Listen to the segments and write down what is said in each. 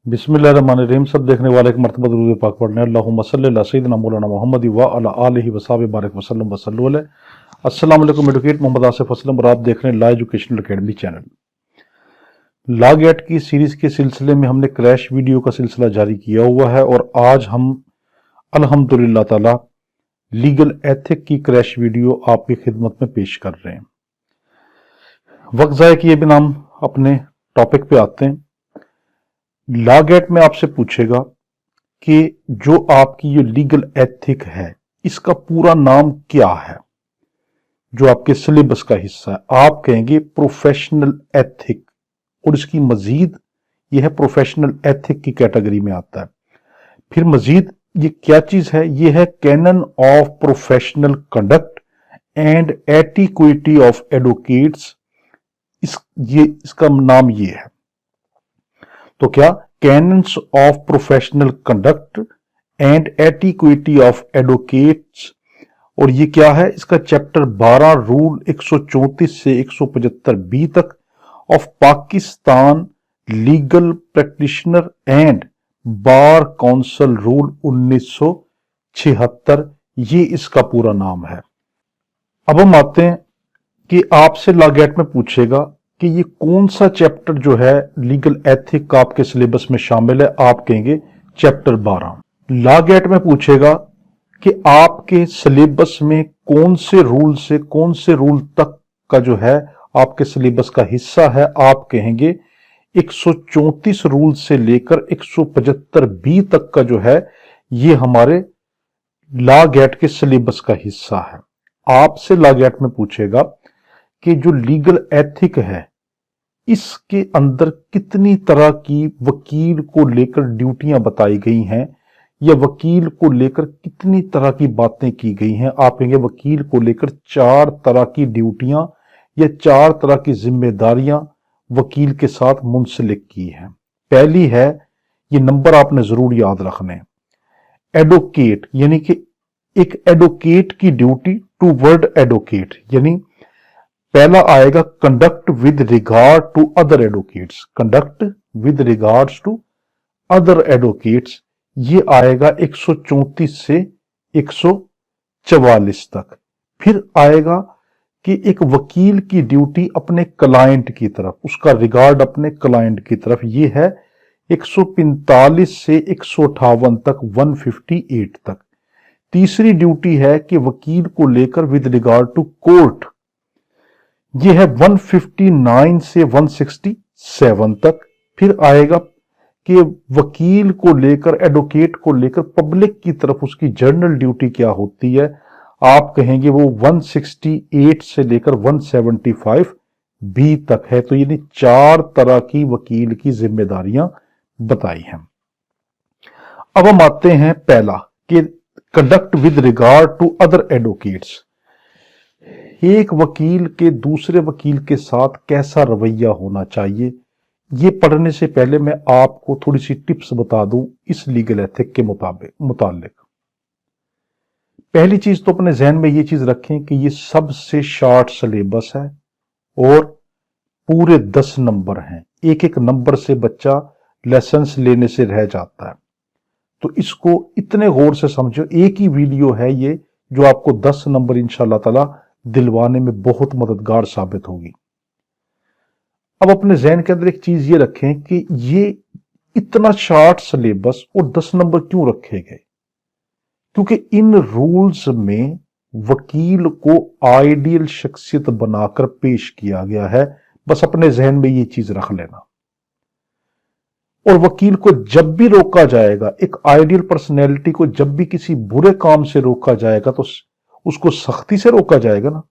बिस्मिल्लाहिर्रहमानिर्रहीम। सब देखने वाले एक मरतबा दुरूद पाक पढ़ने अल्लाहुम्मा सल्ली अला सय्यिदिना मौलाना मुहम्मद व अला आलिहि व सहाबिहि बारिक वसल्लम वसल्लु अलैहि। अस्सलाम वालेकुम। एडवोकेट मोहम्मद आसिफ असलम और आप देख रहे हैं law educational academy channel. Law gate की सीरीज के सिलसिले में हमने क्रैश वीडियो का सिलसिला जारी किया हुआ है और आज हम अल्हम्दुलिल्लाह ताला लीगल एथिक की क्रैश वीडियो आपकी खिदमत में पेश कर रहे हैं। वक्त ज़ाय किए बिना हम अपने टॉपिक पे आते हैं। लॉ गेट में आपसे पूछेगा कि जो आपकी ये लीगल एथिक है इसका पूरा नाम क्या है, जो आपके सिलेबस का हिस्सा है। आप कहेंगे प्रोफेशनल एथिक और इसकी मजीद यह है प्रोफेशनल एथिक की कैटेगरी में आता है। फिर मजीद ये क्या चीज है, ये है canon of professional conduct and etiquette of advocates. इसका नाम ये है। तो क्या canons of professional conduct and etiquette of advocates, और ये क्या है, इसका चैप्टर 12 रूल 134 से 175 बी तक of Pakistan legal practitioner and bar council rule 1976, ये इसका पूरा नाम है। अब हम आते हैं कि आपसे लॉ गेट में पूछेगा कि ये कौन सा चैप्टर जो है लीगल एथिक का आपके सिलेबस में शामिल है। आप कहेंगे चैप्टर 12। लॉ गेट में पूछेगा कि आपके सिलेबस में कौन से रूल से कौन से रूल तक का जो है आपके सिलेबस का हिस्सा है। आप कहेंगे 134 रूल से लेकर 175 बी तक का जो है ये हमारे लॉ गेट के सिलेबस का हिस्सा है। आपसे लॉ गेट में पूछेगा कि जो लीगल एथिक है इसके अंदर कितनी तरह की वकील को लेकर ड्यूटियां बताई गई हैं या वकील को लेकर कितनी तरह की बातें की गई हैं। आप कहेंगे वकील को लेकर 4 तरह की ड्यूटियां या 4 तरह की जिम्मेदारियां वकील के साथ मुंसलिक की हैं। पहली है, ये नंबर आपने जरूर याद रखने, एडवोकेट, यानी कि एक एडवोकेट की ड्यूटी टूवर्ड एडवोकेट, यानी पहला आएगा conduct with regard to other advocates. Conduct with regards to other advocates ये आएगा 134 से 144 तक। फिर आएगा कि एक वकील की ड्यूटी अपने क्लाइंट की तरफ, उसका रिगार्ड अपने क्लाइंट की तरफ, ये है 145 से 158 तक, 158 तक। तीसरी ड्यूटी है कि वकील को लेकर विद रिगार्ड टू कोर्ट, ये है 159 से 167 तक। फिर आएगा कि वकील को लेकर, एडवोकेट को लेकर पब्लिक की तरफ उसकी जर्नल ड्यूटी क्या होती है। आप कहेंगे वो 168 से लेकर 175 बी तक है। तो यानी 4 तरह की वकील की जिम्मेदारियां बताई हैं। अब हम आते हैं पहला कि conduct with regard to other advocates. एक वकील के दूसरे वकील के साथ कैसा रवैया होना चाहिए, ये पढ़ने से पहले मैं आपको थोड़ी सी टिप्स बता दूं इस लीगल एथिक के मुतालिक। पहली चीज तो अपने जहन में ये चीज रखें कि ये सबसे शॉर्ट सिलेबस है और पूरे 10 नंबर हैं। एक एक नंबर से बच्चा लाइसेंस लेने से रह जाता है। तो इसको इतने गौर से समझो, एक ही वीडियो है ये जो आपको 10 नंबर इंशाअल्लाह ताला दिलवाने में बहुत मददगार साबित होगी। अब अपने जहन के अंदर एक चीज ये रखें कि ये इतना शॉर्ट सिलेबस और 10 नंबर क्यों रखे गए, क्योंकि इन रूल्स में वकील को आइडियल शख्सियत बनाकर पेश किया गया है। बस अपने जहन में ये चीज रख लेना। और वकील को जब भी रोका जाएगा, एक आइडियल पर्सनैलिटी को जब भी किसी बुरे काम से रोका जाएगा तो उसको सख्ती से रोका जाएगा ना।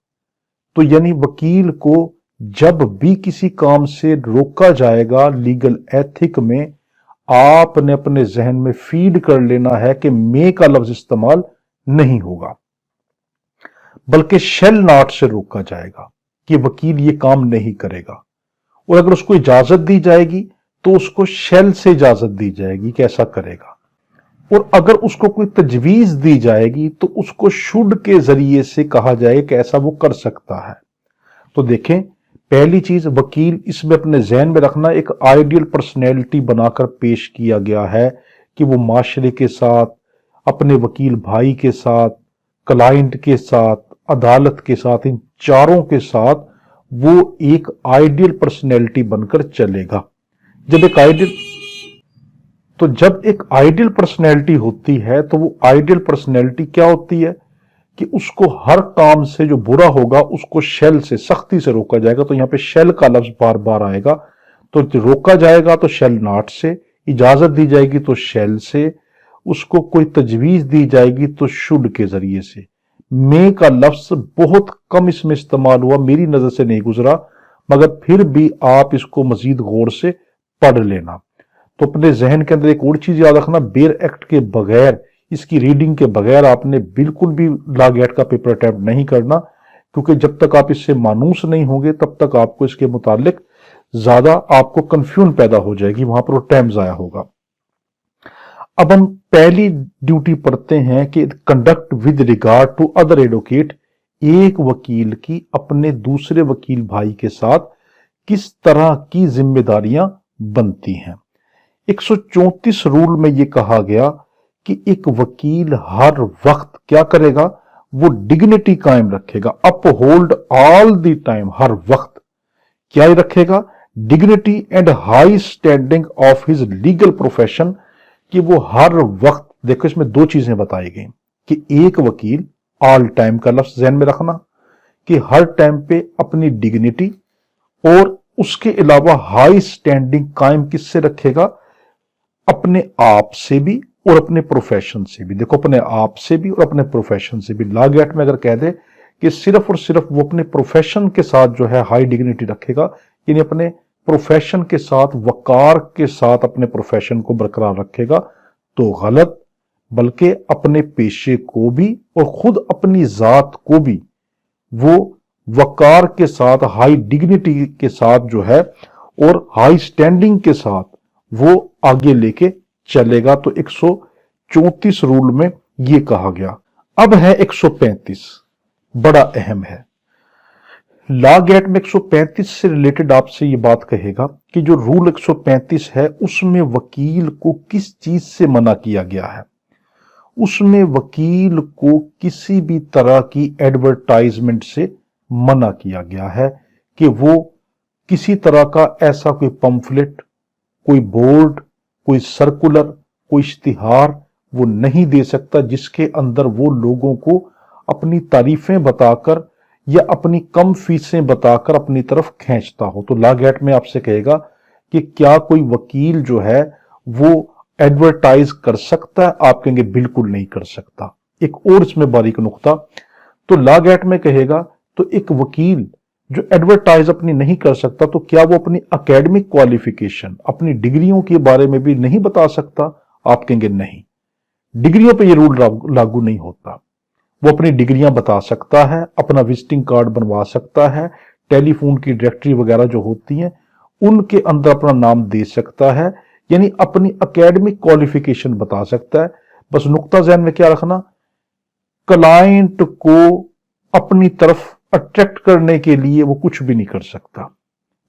तो यानी वकील को जब भी किसी काम से रोका जाएगा लीगल एथिक में, आपने अपने जहन में फीड कर लेना है कि मे का लफ्ज इस्तेमाल नहीं होगा, बल्कि शेल नॉट से रोका जाएगा कि वकील ये काम नहीं करेगा। और अगर उसको इजाजत दी जाएगी तो उसको शेल से इजाजत दी जाएगी कि ऐसा करेगा। और अगर उसको कोई तजवीज दी जाएगी तो उसको शुड के जरिए से कहा जाएगा कि ऐसा वो कर सकता है। तो देखें, पहली चीज, वकील इसमें अपने जहन में रखना एक आइडियल पर्सनैलिटी बनाकर पेश किया गया है कि वो माशरे के साथ, अपने वकील भाई के साथ, क्लाइंट के साथ, अदालत के साथ, इन चारों के साथ वो एक आइडियल पर्सनैलिटी बनकर चलेगा। जब एक आइडियल पर्सनैलिटी होती है तो वो आइडियल पर्सनैलिटी क्या होती है कि उसको हर काम से जो बुरा होगा उसको शेल से, सख्ती से रोका जाएगा। तो यहां पे शेल का लफ्ज बार बार आएगा। तो रोका जाएगा तो शेल नॉट से, इजाजत दी जाएगी तो शेल से, उसको कोई तजवीज दी जाएगी तो शुड के जरिए से। मे का लफ्ज बहुत कम इसमें इस्तेमाल हुआ, मेरी नजर से नहीं गुजरा, मगर फिर भी आप इसको मजीद गौर से पढ़ लेना। तो अपने जहन के अंदर एक और चीज याद रखना, बेयर एक्ट के बगैर, इसकी रीडिंग के बगैर आपने बिल्कुल भी लॉ गेट का पेपर अटेम्प्ट नहीं करना, क्योंकि जब तक आप इससे मानूस नहीं होंगे तब तक आपको इसके मुतालिक ज्यादा आपको कंफ्यूजन पैदा हो जाएगी, वहां पर वो टाइम जाया होगा। अब हम पहली ड्यूटी पढ़ते हैं कि conduct with regard to other advocate, एक वकील की अपने दूसरे वकील भाई के साथ किस तरह की जिम्मेदारियां बनती हैं। 134 रूल में यह कहा गया कि एक वकील हर वक्त क्या करेगा, वो डिग्निटी कायम रखेगा, अपहोल्ड ऑल द टाइम, हर वक्त क्या रखेगा, dignity and high standing of his legal profession, कि वो हर वक्त, देखो इसमें दो चीजें बताई गई कि एक वकील, ऑल टाइम का लफ्ज ध्यान में रखना, कि हर टाइम पे अपनी डिग्निटी और उसके अलावा हाई स्टैंडिंग कायम किससे रखेगा, अपने आप से भी और अपने प्रोफेशन से भी। देखो अपने आप से भी और अपने प्रोफेशन से भी। लॉ गेट में अगर कह दे कि सिर्फ और सिर्फ वो अपने प्रोफेशन के साथ जो है हाई डिग्निटी रखेगा, यानी अपने प्रोफेशन के साथ, वकार के साथ अपने प्रोफेशन को बरकरार रखेगा, तो गलत, बल्कि अपने पेशे को भी और खुद अपनी जात को भी वो वकार के साथ, हाई डिग्निटी के साथ जो है और हाई स्टैंडिंग के साथ वो आगे लेके चलेगा। तो 134 रूल में ये कहा गया। अब है 135, बड़ा अहम है। लॉ गेट में 135 से रिलेटेड आपसे ये बात कहेगा कि जो रूल 135 है उसमें वकील को किस चीज से मना किया गया है। उसमें वकील को किसी भी तरह की एडवर्टाइजमेंट से मना किया गया है कि वो किसी तरह का ऐसा कोई पंफलेट, कोई बोर्ड, कोई सर्कुलर, कोई इश्तिहार वो नहीं दे सकता जिसके अंदर वो लोगों को अपनी तारीफें बताकर या अपनी कम फीसें बताकर अपनी तरफ खींचता हो। तो लॉ गेट में आपसे कहेगा कि क्या कोई वकील जो है वो एडवर्टाइज कर सकता है, आप कहेंगे बिल्कुल नहीं कर सकता। एक और इसमें बारीक नुक्ता, तो लॉ गेट में कहेगा तो एक वकील जो एडवर्टाइज अपनी नहीं कर सकता, तो क्या वो अपनी एकेडमिक क्वालिफिकेशन, अपनी डिग्रियों के बारे में भी नहीं बता सकता, आप कहेंगे नहीं, डिग्रियों पे ये रूल लागू नहीं होता। वो अपनी डिग्रियां बता सकता है, अपना विजिटिंग कार्ड बनवा सकता है, टेलीफोन की डायरेक्टरी वगैरह जो होती हैं उनके अंदर अपना नाम दे सकता है, यानी अपनी एकेडमिक क्वालिफिकेशन बता सकता है। बस नुक्ता ज़हन में क्या रखना, क्लाइंट को अपनी तरफ अट्रैक्ट करने के लिए वो कुछ भी नहीं कर सकता,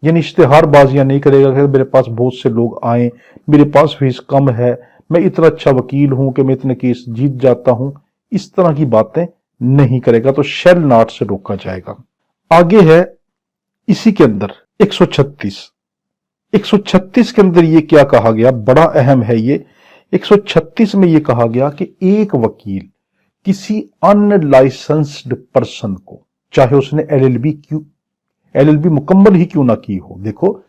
यानी इश्तिहारबाजियां नहीं करेगा कि मेरे पास बहुत से लोग आए, मेरे पास फीस कम है, मैं इतना अच्छा वकील हूं कि मैं इतने केस जीत जाता हूं, इस तरह की बातें नहीं करेगा। तो शेल नॉट से रोका जाएगा। आगे है इसी के अंदर 136 के अंदर ये क्या कहा गया, बड़ा अहम है ये। 136 में ये कहा गया कि एक वकील किसी अनलाइसेंस्ड पर्सन को, चाहे उसने एलएलबी मुकम्मल ही क्यों ना की हो, देखो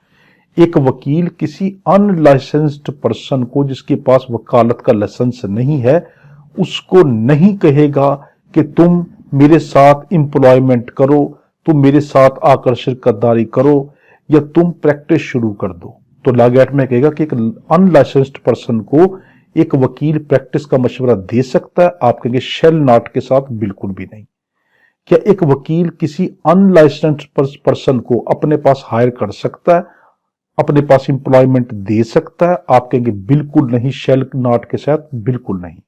एक वकील किसी अनलाइसेंस्ड पर्सन को जिसके पास वकालत का लाइसेंस नहीं है, उसको नहीं कहेगा कि तुम मेरे साथ एम्प्लॉयमेंट करो, तुम मेरे साथ आकर शिरकतदारी करो या तुम प्रैक्टिस शुरू कर दो। तो लॉ गेट में कहेगा कि एक अनलाइसेंस्ड पर्सन को एक वकील प्रैक्टिस का मशवरा दे सकता है, आप कहेंगे शेल नॉट के साथ बिल्कुल भी नहीं। क्या एक वकील किसी अनलाइसेंस्ड पर्सन को अपने पास हायर कर सकता है, अपने पास एम्प्लॉयमेंट दे सकता है, आप कहेंगे बिल्कुल नहीं, शेल नॉट के साथ बिल्कुल नहीं।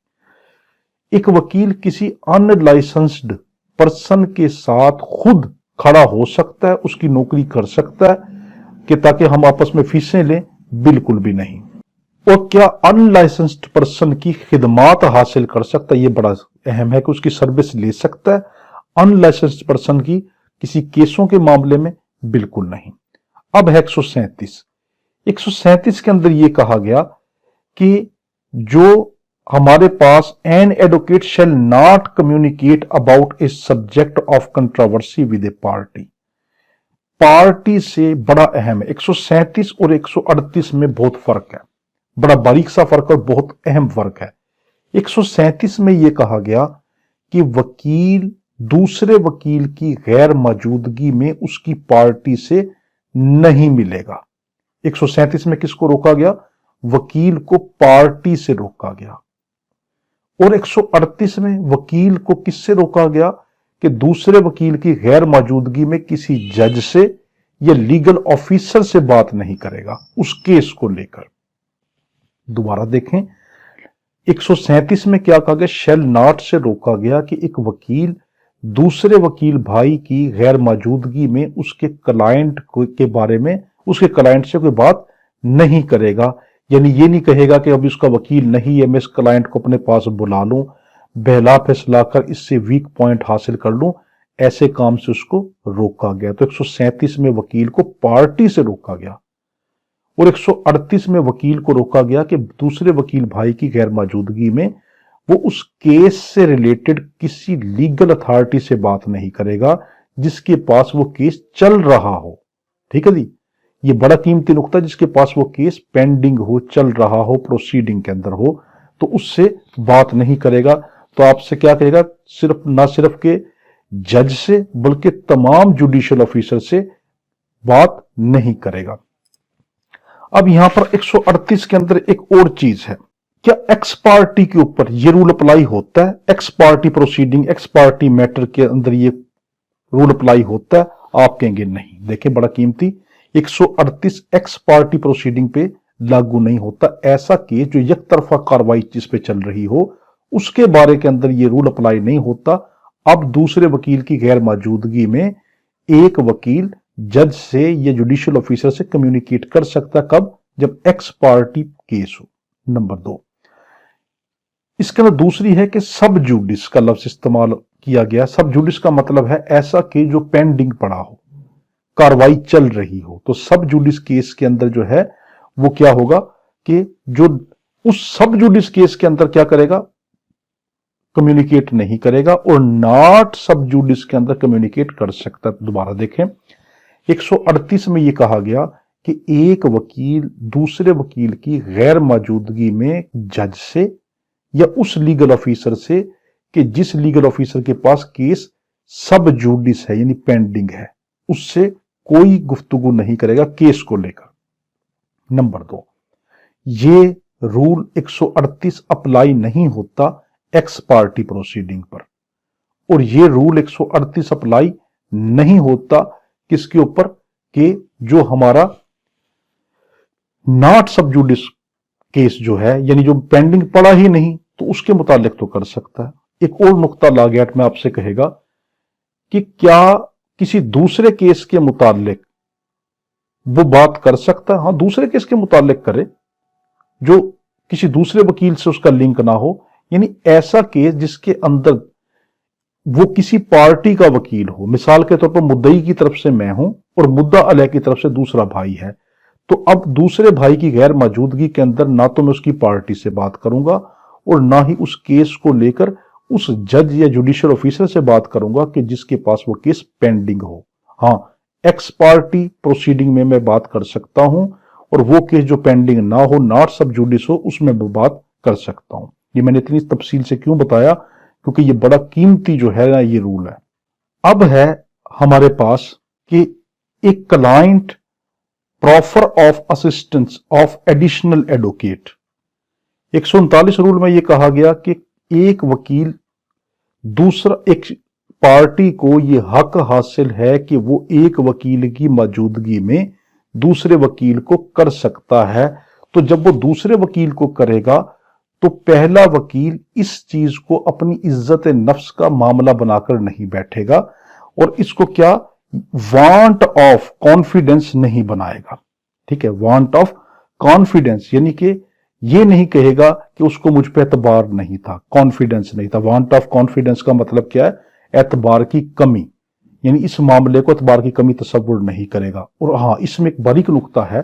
एक वकील किसी अनलाइसेंस्ड पर्सन के साथ खुद खड़ा हो सकता है, उसकी नौकरी कर सकता है कि ताकि हम आपस में फीसें लें? बिल्कुल भी नहीं। और क्या अनलाइसेंस्ड पर्सन की खिदमात हासिल कर सकता है? ये बड़ा अहम है कि उसकी सर्विस ले सकता है अनलाइसेंस्ड पर्सन की किसी केसों के मामले में? बिल्कुल नहीं। अब है 137 के अंदर यह कहा गया कि जो हमारे पास an advocate shall not communicate about a subject of controversy with a party. Party से बड़ा अहम है। 137 और 138 में बहुत फर्क है, बड़ा बारीक सा फर्क और बहुत अहम फर्क है। 137 में यह कहा गया कि वकील दूसरे वकील की गैर मौजूदगी में उसकी पार्टी से नहीं मिलेगा। 137 में किसको रोका गया? वकील को पार्टी से रोका गया। और 138 में वकील को किससे रोका गया? कि दूसरे वकील की गैर मौजूदगी में किसी जज से या लीगल ऑफिसर से बात नहीं करेगा उस केस को लेकर। दोबारा देखें, 137 में क्या कहा गया? शेल नॉट से रोका गया कि एक वकील दूसरे वकील भाई की गैर मौजूदगी में उसके क्लाइंट के बारे में उसके क्लाइंट से कोई बात नहीं करेगा। यानी ये नहीं कहेगा कि अभी उसका वकील नहीं है, मैं इस क्लाइंट को अपने पास बुला लूं, बहला फैसला कर इससे वीक पॉइंट हासिल कर लूं, ऐसे काम से उसको रोका गया। तो 137 में वकील को पार्टी से रोका गया और 138 में वकील को रोका गया कि दूसरे वकील भाई की गैर मौजूदगी में वो उस केस से रिलेटेड किसी लीगल अथॉरिटी से बात नहीं करेगा जिसके पास वो केस चल रहा हो। ठीक है जी, ये बड़ा कीमती नुकता, जिसके पास वो केस पेंडिंग हो, चल रहा हो, प्रोसीडिंग के अंदर हो, तो उससे बात नहीं करेगा। तो आपसे क्या कहेगा? सिर्फ ना सिर्फ के जज से बल्कि तमाम जुडिशियल ऑफिसर से बात नहीं करेगा। अब यहां पर 138 के अंदर एक और चीज है, क्या एक्स पार्टी के ऊपर ये रूल अप्लाई होता है? X party proceeding, x party matter के अंदर ये रूल अप्लाई होता है? आप कहेंगे नहीं। देखिए बड़ा कीमती, 138 एक्स पार्टी प्रोसीडिंग पे लागू नहीं होता। ऐसा केस जो एक तरफा कार्रवाई जिस पे चल रही हो उसके बारे के अंदर ये रूल अप्लाई नहीं होता। अब दूसरे वकील की गैर मौजूदगी में एक वकील जज से या जुडिशियल ऑफिसर से कम्युनिकेट कर सकता। कब? जब एक्स पार्टी केस हो। नंबर 2, इसके अंदर दूसरी है कि सब जुडिस का लफ्ज इस्तेमाल किया गया। सब जुडिस का मतलब है ऐसा केस जो पेंडिंग पड़ा हो, कार्रवाई चल रही हो। तो सब जुडिस केस के अंदर जो है वो क्या होगा कि जो उस सब जुडिस केस के अंदर क्या करेगा? कम्युनिकेट नहीं करेगा। और नॉट सब जुडिस के अंदर कम्युनिकेट कर सकता। दोबारा देखें, 138 में यह कहा गया कि एक वकील दूसरे वकील की गैर मौजूदगी में जज से या उस लीगल ऑफिसर से कि जिस लीगल ऑफिसर के पास केस सब जुडिस है यानी पेंडिंग है, उससे कोई गुफ्तगू नहीं करेगा केस को लेकर। नंबर 2, ये रूल 138 अप्लाई नहीं होता एक्स पार्टी प्रोसीडिंग पर, और ये रूल 138 अप्लाई नहीं होता किसके ऊपर? कि जो हमारा नॉट सब जुडिस केस जो है, यानी जो पेंडिंग पड़ा ही नहीं, तो उसके मुतालिक तो कर सकता है। एक और नुक्ता लागेट में आपसे कहेगा कि क्या किसी दूसरे केस के मुतालिक वो बात कर सकता है? हां, दूसरे केस के मुतालिक करे जो किसी दूसरे वकील से उसका लिंक ना हो, यानी ऐसा केस जिसके अंदर वो किसी पार्टी का वकील हो। मिसाल के तौर पर मुद्दई की तरफ से मैं हूं और मुद्दा अलह की तरफ से दूसरा भाई है। तो अब दूसरे भाई की गैर मौजूदगी के अंदर ना तो मैं उसकी पार्टी से बात करूंगा और ना ही उस केस को लेकर उस जज या जुडिशियल ऑफिसर से बात करूंगा कि जिसके पास वो केस पेंडिंग हो। हां, एक्स पार्टी प्रोसीडिंग में मैं बात कर सकता हूं और वो केस जो पेंडिंग ना हो, नॉट सब जुडिस हो, उसमें मैं बात कर सकता हूं। ये मैंने इतनी तफसील से क्यों बताया? क्योंकि ये बड़ा कीमती जो है ना ये रूल है। अब है हमारे पास कि एक client proffer of assistance of additional advocate. 139 rule में यह कहा गया कि एक वकील दूसरा एक पार्टी को यह हक हासिल है कि वो एक वकील की मौजूदगी में दूसरे वकील को कर सकता है। तो जब वो दूसरे वकील को करेगा तो पहला वकील इस चीज को अपनी इज्जत नफ्स का मामला बनाकर नहीं बैठेगा और इसको क्या वांट ऑफ कॉन्फिडेंस नहीं बनाएगा। ठीक है, वांट ऑफ कॉन्फिडेंस यानी कि ये नहीं कहेगा कि उसको मुझ पे एतबार नहीं था, कॉन्फिडेंस नहीं था। वांट ऑफ कॉन्फिडेंस का मतलब क्या है? एतबार की कमी, यानी इस मामले को एतबार की कमी तसव्वुर नहीं करेगा। और हाँ, इसमें एक बारीक नुक्ता है,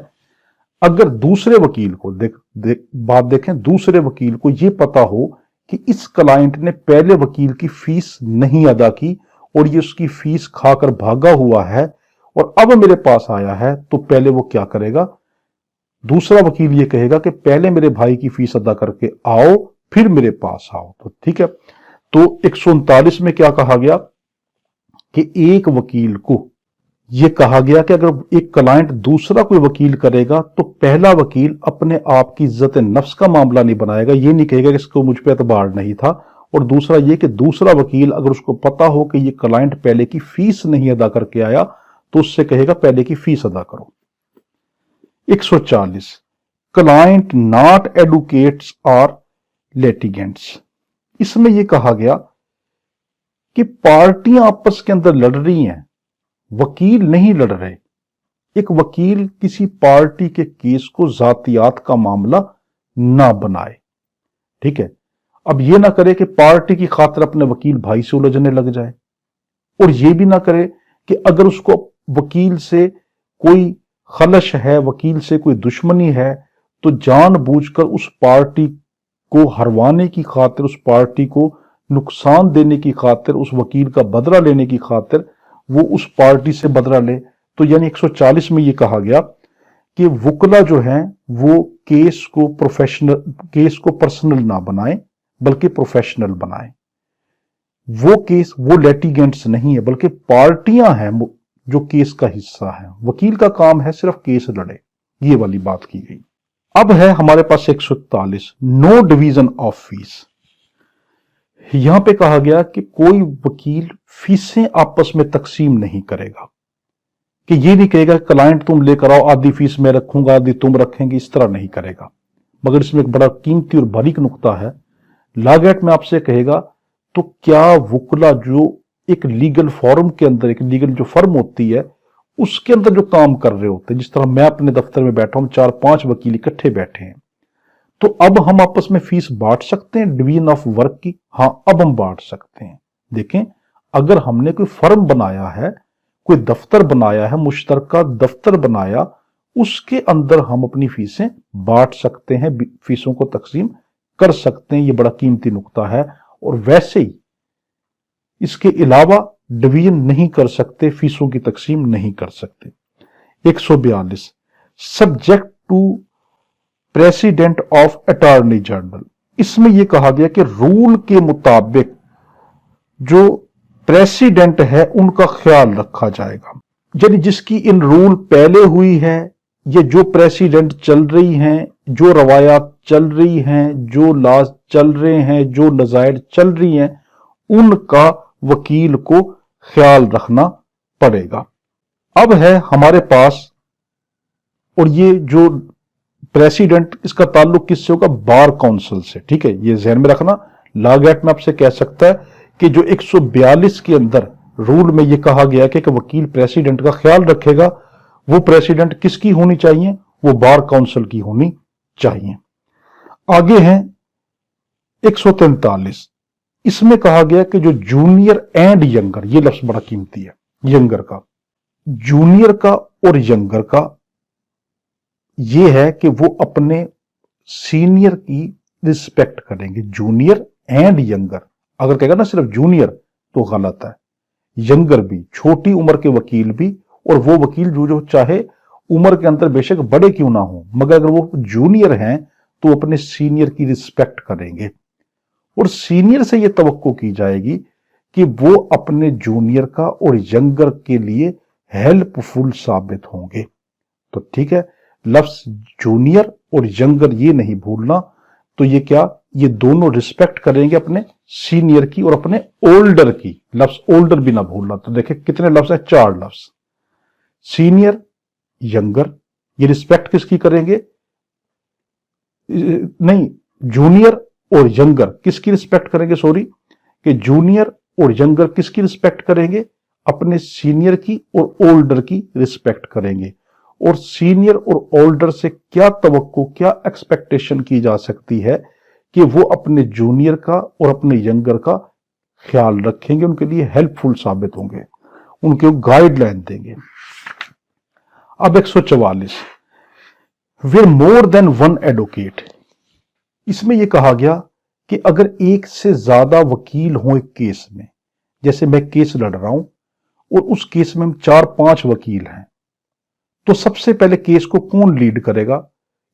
अगर दूसरे वकील को बात देखें, दूसरे वकील को यह पता हो कि इस क्लाइंट ने पहले वकील की फीस नहीं अदा की और ये उसकी फीस खाकर भागा हुआ है और अब मेरे पास आया है, तो पहले वो क्या करेगा? दूसरा वकील ये कहेगा कि पहले मेरे भाई की फीस अदा करके आओ, फिर मेरे पास आओ। तो ठीक है, तो 139 में क्या कहा गया कि एक वकील को यह कहा गया कि अगर एक क्लाइंट दूसरा कोई वकील करेगा तो पहला वकील अपने आप की इज्जत नफ्स का मामला नहीं बनाएगा, ये नहीं कहेगा कि इसको मुझ पे एतबार नहीं था। और दूसरा ये कि दूसरा वकील अगर उसको पता हो कि ये क्लाइंट पहले की फीस नहीं अदा करके आया तो उससे कहेगा पहले की फीस अदा करो। 140 client not advocates are litigants. इसमें यह कहा गया कि पार्टियां आपस के अंदर लड़ रही हैं, वकील नहीं लड़ रहे। एक वकील किसी पार्टी के केस को जातियात का मामला ना बनाए। ठीक है, अब यह ना करे कि पार्टी की खातिर अपने वकील भाई से उलझने लग जाए, और यह भी ना करे कि अगर उसको वकील से कोई खलश है, वकील से कोई दुश्मनी है, तो जानबूझकर उस पार्टी को हरवाने की खातिर, उस पार्टी को नुकसान देने की खातिर, उस वकील का बदला लेने की खातिर वो उस पार्टी से बदला ले। तो यानी 140 में ये कहा गया कि वकला जो हैं वो केस को पर्सनल ना बनाएं बल्कि प्रोफेशनल बनाएं। वो केस, वो लिटिगेंट्स नहीं है बल्कि पार्टियां हैं जो केस का हिस्सा है। वकील का काम है सिर्फ केस लड़े, ये वाली बात की गई। अब है हमारे पास 141 नो डिवीजन ऑफ फीस। यहां पे कहा गया कि कोई वकील फीसें आपस में तकसीम नहीं करेगा, कि ये नहीं कहेगा क्लाइंट तुम लेकर आओ, आधी फीस मैं रखूंगा आधी तुम रखेंगे, इस तरह नहीं करेगा। मगर इसमें एक बड़ा कीमती और बारीक नुक्ता है। लागेट में आपसे कहेगा तो क्या वकला जो एक लीगल फॉर्म के अंदर, एक लीगल जो फर्म होती है उसके अंदर जो काम कर रहे होते हैं, जिस तरह मैं अपने दफ्तर में बैठा हूं, 4-5 वकील इकट्ठे बैठे हैं, तो अब हम आपस में फीस बांट सकते हैं डिवीजन ऑफ वर्क की? हां, अब हम बांट सकते हैं। देखें, अगर हमने कोई फर्म बनाया है, कोई दफ्तर बनाया है, मुश्तरका दफ्तर बनाया, उसके अंदर हम अपनी फीसें बांट सकते हैं, फीसों को तकसीम कर सकते हैं। यह बड़ा कीमती नुक्ता है। और वैसे ही इसके अलावा डिवीजन नहीं कर सकते, फीसों की तकसीम नहीं कर सकते। 142 subject to president of attorney general. इसमें यह कहा गया कि रूल के मुताबिक जो प्रेसिडेंट है उनका ख्याल रखा जाएगा। यानी जिसकी इन रूल पहले हुई है, ये जो प्रेसिडेंट चल रही हैं, जो रवायात चल रही हैं, जो लॉज चल रहे हैं, जो नज़ायर चल रही हैं, उनका वकील को ख्याल रखना पड़ेगा। अब है हमारे पास, और ये जो प्रेसिडेंट, इसका ताल्लुक किससे होगा? बार काउंसिल से। ठीक है, ये ध्यान में रखना। लॉ एक्ट में आपसे कह सकता है कि जो 142 के अंदर रूल में यह कहा गया कि वकील प्रेसिडेंट का ख्याल रखेगा, वो प्रेसिडेंट किसकी होनी चाहिए? वो बार काउंसिल की होनी चाहिए। आगे हैं 143। इसमें कहा गया कि जो जूनियर एंड यंगर, ये लफ्ज बड़ा कीमती है, यंगर का, जूनियर का और यंगर का, यह है कि वो अपने सीनियर की रिस्पेक्ट करेंगे। जूनियर एंड यंगर, अगर कहेगा ना सिर्फ जूनियर तो गलत है, यंगर भी, छोटी उम्र के वकील भी, और वो वकील जो चाहे उम्र के अंदर बेशक बड़े क्यों ना हो, मगर अगर वो जूनियर हैं तो अपने सीनियर की रिस्पेक्ट करेंगे। और सीनियर से यह तवक्को की जाएगी कि वो अपने जूनियर का और यंगर के लिए हेल्पफुल साबित होंगे। तो ठीक है, लफ्ज जूनियर और यंगर ये नहीं भूलना। तो ये क्या, ये दोनों रिस्पेक्ट करेंगे अपने सीनियर की और अपने ओल्डर की। लफ्ज ओल्डर भी ना भूलना। तो देखिए कितने लफ्ज है? 4 लफ्ज। सीनियर, यंगर, ये रिस्पेक्ट किसकी करेंगे? नहीं, जूनियर और यंगर किसकी रिस्पेक्ट करेंगे? सॉरी, कि जूनियर और यंगर किसकी रिस्पेक्ट करेंगे? अपने सीनियर की और ओल्डर की रिस्पेक्ट करेंगे, और सीनियर और ओल्डर से क्या तवक्को, क्या एक्सपेक्टेशन की जा सकती है कि वो अपने जूनियर का और अपने यंगर का ख्याल रखेंगे, उनके लिए हेल्पफुल साबित होंगे, उनके गाइडलाइन देंगे। अब 144, where more than one advocate. इसमें यह कहा गया कि अगर एक से ज्यादा वकील हों एक केस में, जैसे मैं केस लड़ रहा हूं और उस केस में हम 4-5 वकील हैं, तो सबसे पहले केस को कौन लीड करेगा?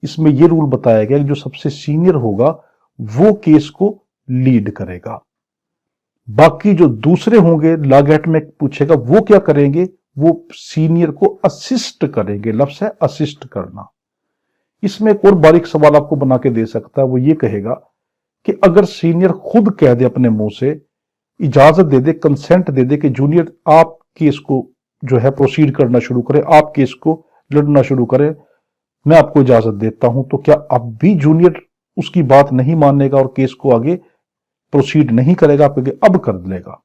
इसमें यह रूल बताया गया कि जो सबसे सीनियर होगा वो केस को लीड करेगा। बाकी जो दूसरे होंगे, लागैट में पूछेगा वो क्या करेंगे, वो सीनियर को असिस्ट करेंगे। लफ्ज है असिस्ट करना। इसमें एक और बारीक सवाल आपको बना के दे सकता है, वो ये कहेगा कि अगर सीनियर खुद कह दे, अपने मुंह से इजाजत दे दे, कंसेंट दे दे कि जूनियर आप केस को जो है प्रोसीड करना शुरू करें, आप केस को लड़ना शुरू करें, मैं आपको इजाजत देता हूं, तो क्या अब भी जूनियर उसकी बात नहीं मानेगा और केस को आगे प्रोसीड नहीं करेगा? आप अब कर लेगा।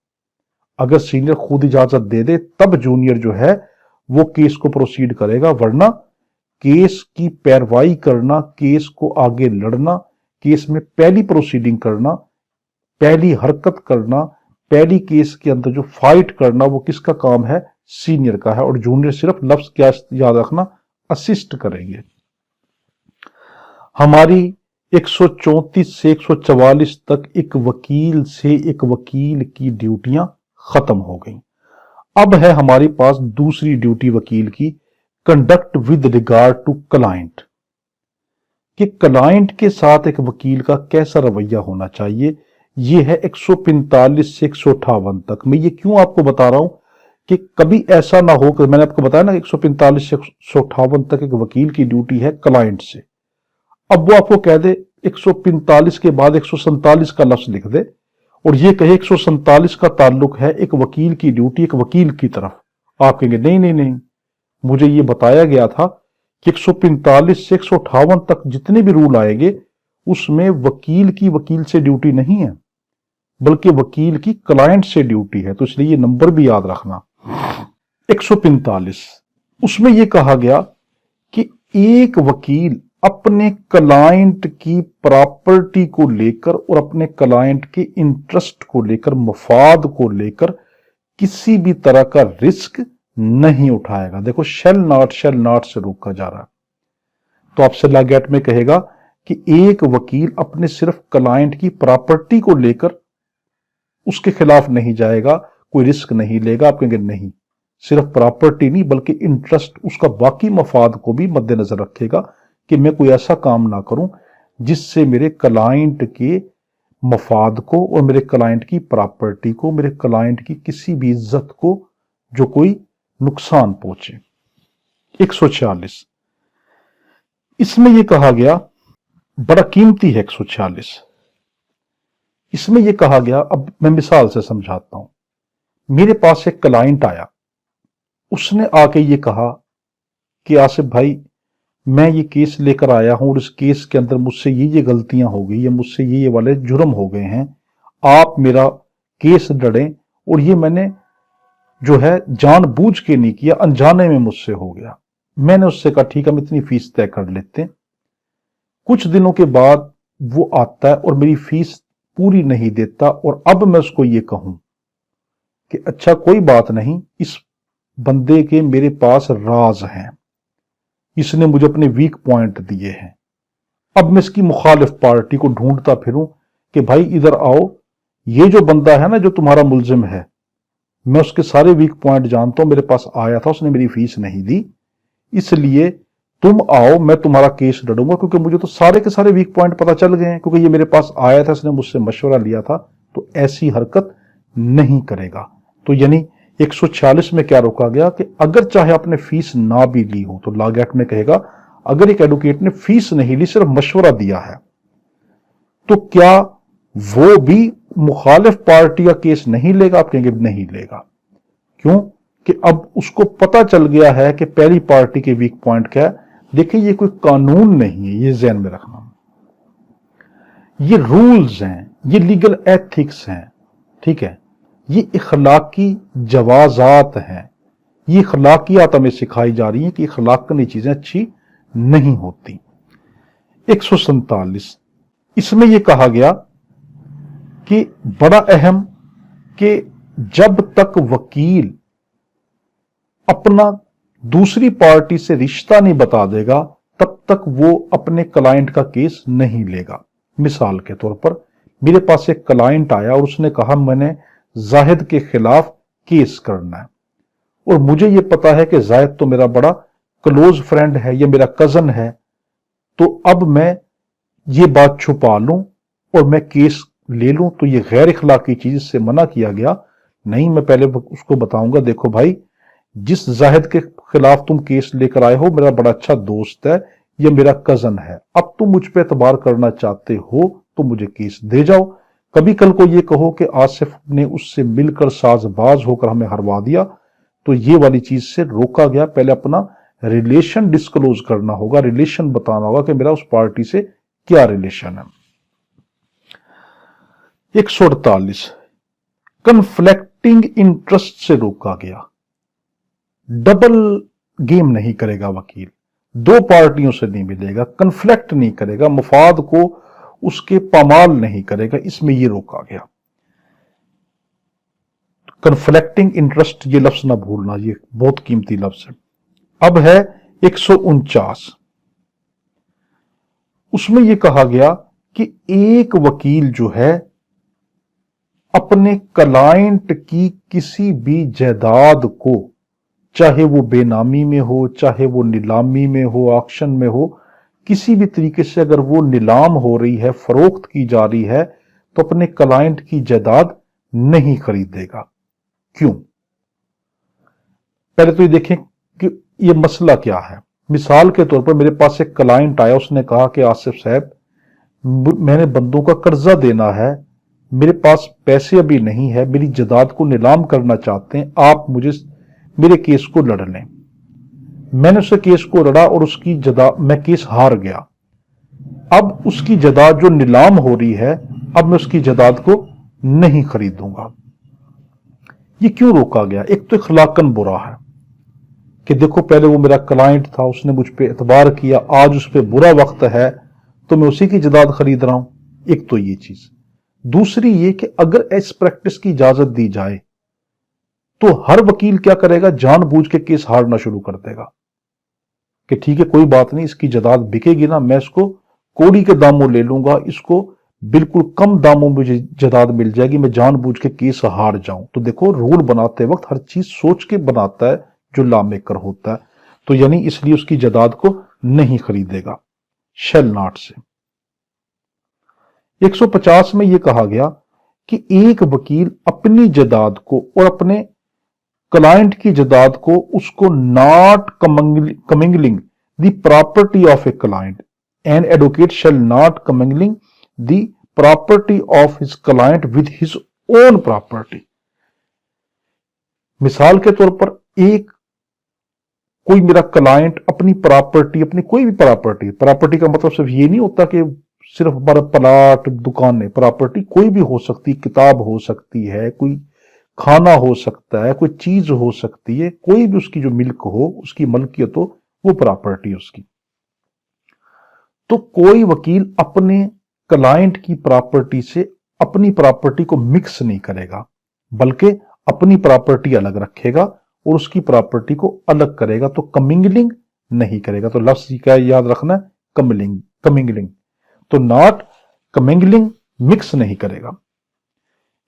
अगर सीनियर खुद इजाजत दे दे तब जूनियर जो है वो केस को प्रोसीड करेगा, वरना केस की पैरवाई करना, केस को आगे लड़ना, केस में पहली प्रोसीडिंग करना, पहली हरकत करना, पहली केस के अंदर जो फाइट करना, वो किसका काम है? सीनियर का है। और जूनियर सिर्फ लफ्ज क्या याद रखना? असिस्ट करेंगे। हमारी 134 से 144 तक एक वकील से एक वकील की ड्यूटियां खत्म हो गई। अब है हमारे पास दूसरी ड्यूटी वकील की, conduct with regard to client, कि क्लाइंट के साथ एक वकील का कैसा रवैया होना चाहिए। यह है 145 से 158 तक। मैं ये क्यों आपको बता रहा हूं कि कभी ऐसा ना हो कि मैंने आपको बताया ना 145 से 158 तक एक वकील की ड्यूटी है क्लाइंट से, अब वो आपको कह दे 145 के बाद 147 का लफ्ज लिख दे और ये कहे 147 का ताल्लुक है एक वकील की ड्यूटी एक वकील की तरफ। आप कहेंगे नहीं नहीं नहीं, मुझे ये बताया गया था कि 145 से 158 तक जितने भी रूल आएंगे उसमें वकील की वकील से ड्यूटी नहीं है, बल्कि वकील की क्लाइंट से ड्यूटी है। तो इसलिए ये नंबर भी याद रखना। 145 उसमें यह कहा गया कि एक वकील अपने क्लाइंट की प्रॉपर्टी को लेकर और अपने क्लाइंट के इंटरेस्ट को लेकर, मफाद को लेकर किसी भी तरह का रिस्क नहीं उठाएगा। देखो शैल नॉट से रोका जा रहा है। तो आपसे लॉ गेट में कहेगा कि एक वकील अपने सिर्फ क्लाइंट की प्रॉपर्टी को लेकर उसके खिलाफ नहीं जाएगा, कोई रिस्क नहीं लेगा। आप कहेंगे नहीं, सिर्फ प्रॉपर्टी नहीं बल्कि इंटरेस्ट, उसका बाकी मफाद को भी मद्देनजर रखेगा कि मैं कोई ऐसा काम ना करूं जिससे मेरे क्लाइंट के मफाद को और मेरे क्लाइंट की प्रॉपर्टी को, मेरे क्लाइंट की किसी भी इज्जत को जो कोई नुकसान पहुंचे। 146 इसमें यह कहा गया, बड़ा कीमती है 146। इसमें यह कहा गया, अब मैं मिसाल से समझाता हूं। मेरे पास एक क्लाइंट आया, उसने आके ये कहा कि आसिफ भाई मैं ये केस लेकर आया हूं और इस केस के अंदर मुझसे ये गलतियां हो गई या मुझसे ये वाले जुर्म हो गए हैं, आप मेरा केस लड़ें। और ये मैंने जो है जानबूझ के नहीं किया, अनजाने में मुझसे हो गया। मैंने उससे कहा ठीक है हम इतनी फीस तय कर लेते हैं। कुछ दिनों के बाद वो आता है और मेरी फीस पूरी नहीं देता, और अब मैं उसको ये कहूं कि अच्छा कोई बात नहीं, इस बंदे के मेरे पास राज हैं, इसने मुझे अपने वीक पॉइंट दिए हैं। अब मैं इसकी मुखालिफ पार्टी को ढूंढता फिरूं कि भाई इधर आओ, ये जो बंदा है ना जो तुम्हारा मुलजिम है, मैं उसके सारे वीक पॉइंट जानता हूं, मेरे पास आया था, उसने मेरी फीस नहीं दी, इसलिए तुम आओ मैं तुम्हारा केस लड़ूंगा, क्योंकि मुझे तो सारे के सारे वीक पॉइंट पता चल गए हैं, क्योंकि ये मेरे पास आया था, इसने मुझसे मशवरा लिया था, तो ऐसी हरकत नहीं करेगा। तो यानी 146 में क्या रोका गया कि अगर चाहे आपने फीस ना भी ली हो, तो लॉ एक्ट में कहेगा अगर एक एडवोकेट ने फीस नहीं ली, सिर्फ मशवरा दिया है, तो क्या वो भी मुखालिफ पार्टी का केस नहीं लेगा? आप कहेंगे नहीं लेगा। क्यों? कि अब उसको पता चल गया है कि पहली पार्टी के वीक पॉइंट क्या है। देखिए ये कोई कानून नहीं है, ये ज़हन में रखना, ये रूल्स हैं, ये लीगल एथिक्स हैं, ठीक है। یہ اخلاقی جوازات ہیں، یہ اخلاقیات ہمیں سکھائی جا رہی ہیں کہ اخلاقاً یہ چیزیں اچھی نہیں ہوتی۔ 147 اس میں یہ کہا گیا کہ بڑا اہم کہ جب تک وکیل اپنا دوسری پارٹی سے رشتہ نہیں بتا دے گا تب تک وہ اپنے کلائنٹ کا کیس نہیں لے گا۔ مثال کے طور پر میرے پاس ایک کلائنٹ آیا اور اس نے کہا میں نے زاہد کے خلاف کیس کرنا ہے، اور مجھے یہ پتا ہے کہ زاہد تو میرا بڑا کلوز فرینڈ ہے یا میرا کزن ہے، تو اب میں یہ بات چھپا لوں اور میں کیس لے لوں تو یہ غیر اخلاقی چیز سے منع کیا گیا۔ نہیں، میں پہلے اس کو بتاؤں گا دیکھو بھائی، جس زاہد کے خلاف تم کیس لے کر آئے ہو میرا بڑا اچھا دوست ہے یا میرا کزن ہے، اب تم مجھ پہ اعتبار کرنا چاہتے ہو تو مجھے کیس دے جاؤ۔ کبھی کل کو یہ کہو کہ آصف نے اس سے مل کر ساز باز ہو کر ہمیں ہروا دیا، تو یہ والی چیز سے روکا گیا۔ پہلے اپنا ریلیشن ڈسکلوز کرنا ہوگا، ریلیشن بتانا ہوگا کہ میرا اس پارٹی سے کیا ریلیشن ہے۔ 148 کنفلیکٹنگ انٹرسٹ سے روکا گیا۔ ڈبل گیم نہیں کرے گا وکیل، دو پارٹیوں سے نہیں ملے گا، کنفلیکٹ نہیں کرے گا، مفاد کو اس کے پامال نہیں کرے گا، اس میں یہ روکا گیا۔ کنفلیکٹنگ انٹرسٹ یہ لفظ نہ بھولنا، یہ بہت قیمتی لفظ ہے۔ اب ہے 149 اس میں یہ کہا گیا کہ ایک وکیل جو ہے اپنے کلائنٹ کی کسی بھی جائیداد کو، چاہے وہ بے نامی میں ہو، چاہے وہ نیلامی میں ہو، آکشن میں ہو، کسی بھی طریقے سے اگر وہ نیلام ہو رہی ہے، فروخت کی جا رہی ہے، تو اپنے کلائنٹ کی جائیداد نہیں خریدے گا۔ کیوں؟ پہلے تو یہ دیکھیں کہ یہ مسئلہ کیا ہے۔ مثال کے طور پر میرے پاس ایک کلائنٹ آیا، اس نے کہا کہ آصف صاحب میں نے بندوں کا قرضہ دینا ہے، میرے پاس پیسے ابھی نہیں ہے، میری جائیداد کو نیلام کرنا چاہتے ہیں، آپ مجھے میرے کیس کو لڑ لیں۔ میں نے اسے کیس کو لڑا اور اس کی جائیداد، میں کیس ہار گیا۔ اب اس کی جائیداد جو نیلام ہو رہی ہے، اب میں اس کی جائیداد کو نہیں خریدوں گا۔ یہ کیوں روکا گیا؟ ایک تو اخلاقاً برا ہے کہ دیکھو پہلے وہ میرا کلائنٹ تھا، اس نے مجھ پہ اعتبار کیا، آج اس پہ برا وقت ہے تو میں اسی کی جائیداد خرید رہا ہوں۔ ایک تو یہ چیز۔ دوسری یہ کہ اگر اس پریکٹس کی اجازت دی جائے تو ہر وکیل کیا کرے گا؟ جان بوجھ کے کیس ہارنا شروع کر دے گا کہ ٹھیک ہے کوئی بات نہیں، اس کی جائیداد بکے گی نا، میں اس کو کوڑی کے داموں لے لوں گا، اس کو بالکل کم داموں میں جائیداد مل جائے گی، میں جان بوجھ کے کیس ہار جاؤں۔ تو دیکھو رول بناتے وقت ہر چیز سوچ کے بناتا ہے جو لا میکر ہوتا ہے، تو یعنی اس لیے اس کی جائیداد کو نہیں خریدے گا۔ شیل ناٹ سے 150 میں یہ کہا گیا کہ ایک وکیل اپنی جائیداد کو اور اپنے کلائنٹ کی جائیداد کو اس کو not commingling the property of a client, an advocate shall not commingling the property of his client with his own property. مثال کے طور پر ایک کوئی میرا کلائنٹ اپنی پراپرٹی، اپنی کوئی بھی پراپرٹی کا مطلب صرف یہ نہیں ہوتا کہ صرف ہمارا پلاٹ، دکانیں، پراپرٹی کوئی بھی ہو سکتی، کتاب ہو سکتی ہے، کوئی کھانا ہو سکتا ہے، کوئی چیز ہو سکتی ہے، کوئی بھی اس کی جو ملک ہو، اس کی ملکیت ہو، وہ پراپرٹی اس کی۔ تو کوئی وکیل اپنے کلائنٹ کی پراپرٹی سے اپنی پراپرٹی کو مکس نہیں کرے گا، بلکہ اپنی پراپرٹی الگ رکھے گا اور اس کی پراپرٹی کو الگ کرے گا، تو کمنگلنگ نہیں کرے گا۔ تو لفظ کیا یاد رکھنا ہے؟ کمنگلنگ، تو ناٹ کمنگلنگ، مکس نہیں کرے گا۔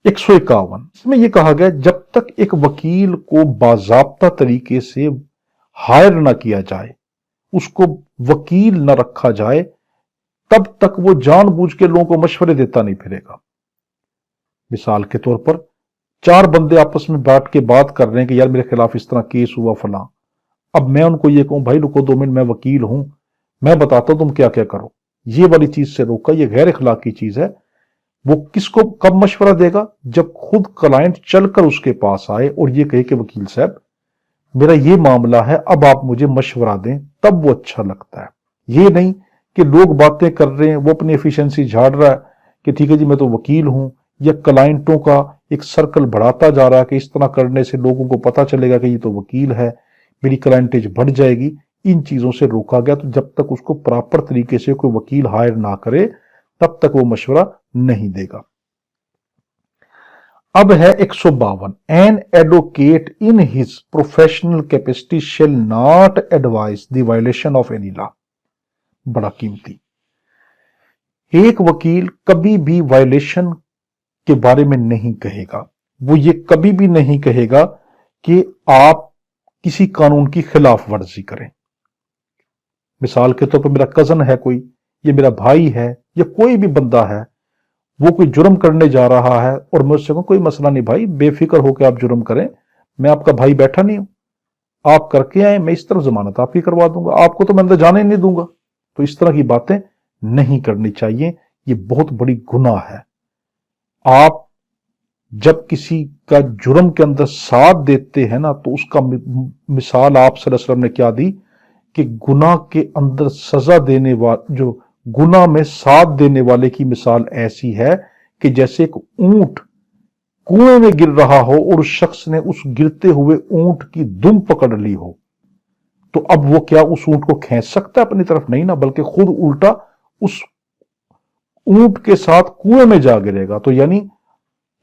151 اس میں یہ کہا گیا جب تک ایک وکیل کو باضابطہ طریقے سے ہائر نہ کیا جائے، اس کو وکیل نہ رکھا جائے، تب تک وہ جان بوجھ کے لوگوں کو مشورے دیتا نہیں پھرے گا۔ مثال کے طور پر 4 بندے آپس میں بیٹھ کے بات کر رہے ہیں کہ یار میرے خلاف اس طرح کیس ہوا فلاں، اب میں ان کو یہ کہوں بھائی رکو 2 منٹ، میں وکیل ہوں، میں بتاتا ہوں تم کیا کیا کرو، یہ والی چیز سے روکا۔ یہ غیر اخلاقی چیز ہے۔ وہ کس کو کب مشورہ دے گا؟ جب خود کلائنٹ چل کر اس کے پاس آئے اور یہ کہے کہ وکیل صاحب میرا یہ معاملہ ہے، اب آپ مجھے مشورہ دیں، تب وہ اچھا لگتا ہے۔ یہ نہیں کہ لوگ باتیں کر رہے ہیں، وہ اپنی ایفیشنسی جھاڑ رہا ہے کہ ٹھیک ہے جی میں تو وکیل ہوں، या क्लाइंटों का एक सर्कल बढ़ाता जा रहा है कि इस तरह करने से लोगों को पता चलेगा कि ये तो वकील है, मेरी क्लाइंटेज बढ़ जाएगी, इन चीजों से रोका गया। तो जब तक उसको प्रॉपर तरीके से कोई वकील हायर ना करे तब तक वो मशवरा नहीं देगा। अब है 152, an advocate in his professional capacity shall not advice the violation of any law. बड़ा कीमती, एक वकील कभी भी वायलेशन के बारे में नहीं कहेगा। वो ये कभी भी नहीं कहेगा कि आप किसी कानून की खिलाफ वर्जी करें। मिसाल के तौर पर मेरा कजन है कोई, ये मेरा भाई है, या कोई भी बंदा है, वो कोई जुर्म करने जा रहा है और मुझसे कहूं कोई मसला नहीं भाई, बेफिक्र होकर आप जुर्म करें, मैं आपका भाई बैठा नहीं हूं, आप करके आए, मैं इस तरफ जमानत आपकी करवा दूंगा, आपको तो मैं अंदर जाने नहीं दूंगा। तो इस तरह की बातें नहीं करनी चाहिए, ये बहुत बड़ी गुनाह है। आप जब किसी का जुर्म के अंदर साथ देते हैं ना, तो उसका मिसाल आप सल्लल्लाहु अलैहि वसल्लम ने क्या दी कि गुनाह के अंदर सजा देने वाले, जो गुनाह में साथ देने वाले की मिसाल ऐसी है कि जैसे एक ऊंट कुएं में गिर रहा हो और उस शख्स ने उस गिरते हुए ऊंट की दुम पकड़ ली हो, तो अब वो क्या उस ऊंट को खींच सकता है अपनी तरफ? नहीं ना, बल्कि खुद उल्टा उस ऊंट के साथ कुएं में जा गिरेगा। तो यानी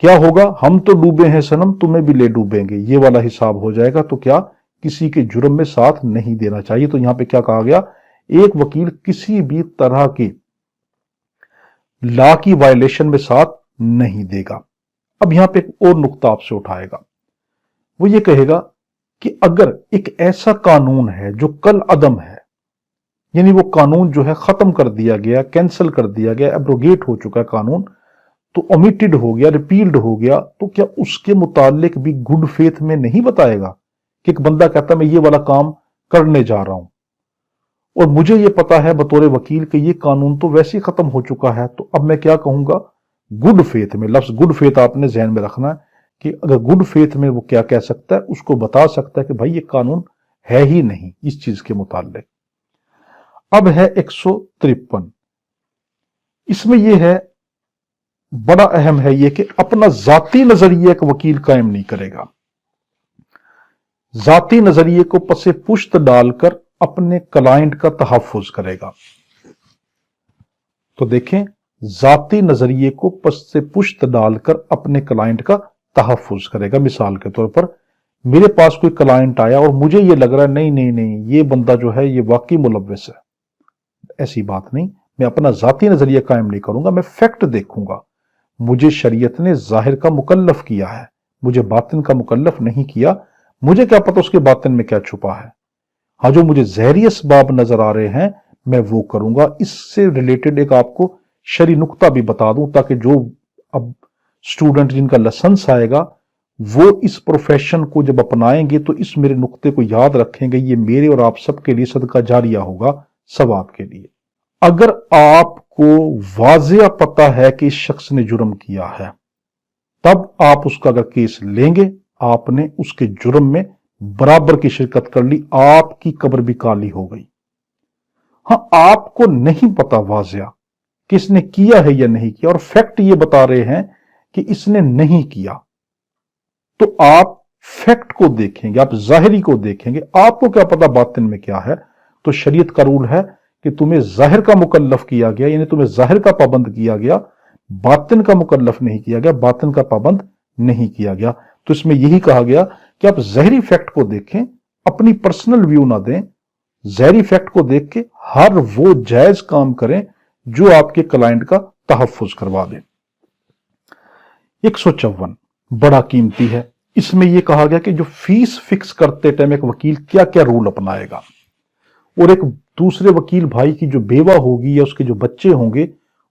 क्या होगा, हम तो डूबे हैं सनम, तुम्हें भी ले डूबेंगे, ये वाला हिसाब हो जाएगा। तो क्या किसी के जुर्म में साथ नहीं देना चाहिए। तो यहां पे क्या कहा गया, एक वकील किसी भी तरह की लॉ की वायलेशन में साथ नहीं देगा। अब यहां पे एक और नुक्ता आपसे उठाएगा, वो ये कहेगा कि अगर एक ऐसा कानून है जो कल अदम है, यानी वो कानून जो है खत्म कर दिया गया, कैंसिल कर दिया गया, एब्रोगेट हो चुका है कानून, तो ओमिटेड हो गया, रिपील्ड हो गया, तो क्या उसके मुतालिक भी गुड फेथ में नहीं बताएगा कि एक बंदा कहता मैं ये वाला काम करने जा रहा हूं और मुझे ये पता है बतौर वकील कि ये कानून तो वैसे ही खत्म हो चुका है, तो अब मैं क्या कहूंगा, गुड फेथ में, लफ्ज गुड फेथ आपने जहन में रखना है कि अगर गुड फेथ में वो क्या कह सकता है, उसको बता सकता है कि भाई ये कानून है ही नहीं इस चीज के मुतालिक। अब है 153, इसमें यह है, बड़ा अहम है यह कि अपना जाती नजरिया एक वकील कायम नहीं करेगा। जाती नजरिए को पसे पुश्त डालकर अपने क्लाइंट का तहफ्फुज करेगा। तो देखें, जाती नजरिए को पसे पुश्त डालकर अपने क्लाइंट का तहफ्फुज करेगा। मिसाल के तौर पर मेरे पास कोई क्लाइंट आया और मुझे यह लग रहा है नहीं नहीं नहीं ये बंदा जो है ये वाकई मुलव्विस है, ऐसी बात नहीं, मैं अपना जाती नजरिया कायम नहीं करूंगा, मैं फैक्ट देखूंगा। मुझे शरीयत ने जाहिर का मुकल्लफ किया है, मुझे बातिन का मुकल्लफ नहीं किया, मुझे क्या पता उसके बातिन में क्या छुपा है। हाँ, जो मुझे ज़हरी असबाब नजर आ रहे हैं मैं वो करूंगा। इससे रिलेटेड एक आपको शरी नुक्ता भी बता दूं ताकि जो अब स्टूडेंट जिनका लाइसेंस आएगा वो इस प्रोफेशन को जब अपनाएंगे तो इस मेरे नुक्ते को याद रखेंगे, ये मेरे और आप सबके लिए सदका जारिया होगा सवाब के लिए। अगर आपको वाजिया पता है कि इस शख्स ने जुर्म किया है, तब आप उसका अगर केस लेंगे, आपने उसके जुर्म में बराबर की शिरकत कर ली, आपकी कब्र भी काली हो गई। हां, आपको नहीं पता वाजिया कि इसने किया है या नहीं किया और फैक्ट ये बता रहे हैं कि इसने नहीं किया, तो आप फैक्ट को देखेंगे, आप जाहिरी को देखेंगे, आपको क्या पता बातिन में क्या है। तो शरीयत का रूल है कि तुम्हें जाहिर का मुकल्लफ किया गया, यानी तुम्हें जाहिर का पाबंद किया गया, बातिन का मुकल्लफ नहीं किया गया, बातिन का पाबंद नहीं किया गया। तो इसमें यही कहा गया कि आप ज़ाहिरी फैक्ट को देखें, अपनी पर्सनल व्यू ना दें, ज़ाहिरी फैक्ट को देख के हर वो जायज काम करें जो आपके क्लाइंट का तहफ्फुज करवा दे। 154 बड़ा कीमती है, इसमें यह कहा गया कि जो फीस फिक्स करते टाइम एक वकील क्या क्या रूल अपनाएगा और एक दूसरे वकील भाई की जो बेवा होगी या उसके जो बच्चे होंगे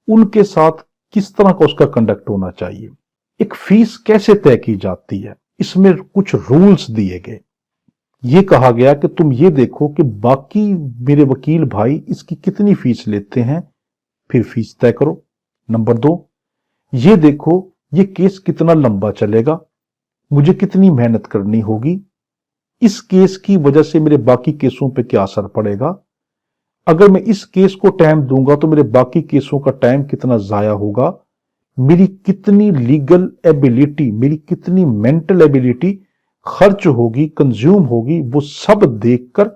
उनके साथ किस तरह का उसका कंडक्ट होना चाहिए। एक फीस कैसे तय की जाती है, इसमें कुछ रूल्स दिए गए। यह कहा गया कि तुम ये देखो कि बाकी मेरे वकील भाई इसकी कितनी फीस लेते हैं, फिर फीस तय करो। नंबर 2, ये देखो ये केस कितना लंबा चलेगा, मुझे कितनी मेहनत करनी होगी, इस केस की वजह से मेरे बाकी केसों पे क्या असर पड़ेगा, अगर मैं इस केस को टाइम दूंगा तो मेरे बाकी केसों का टाइम कितना जाया होगा, मेरी कितनी लीगल एबिलिटी, मेरी कितनी मेंटल एबिलिटी खर्च होगी, कंज्यूम होगी, वो सब देखकर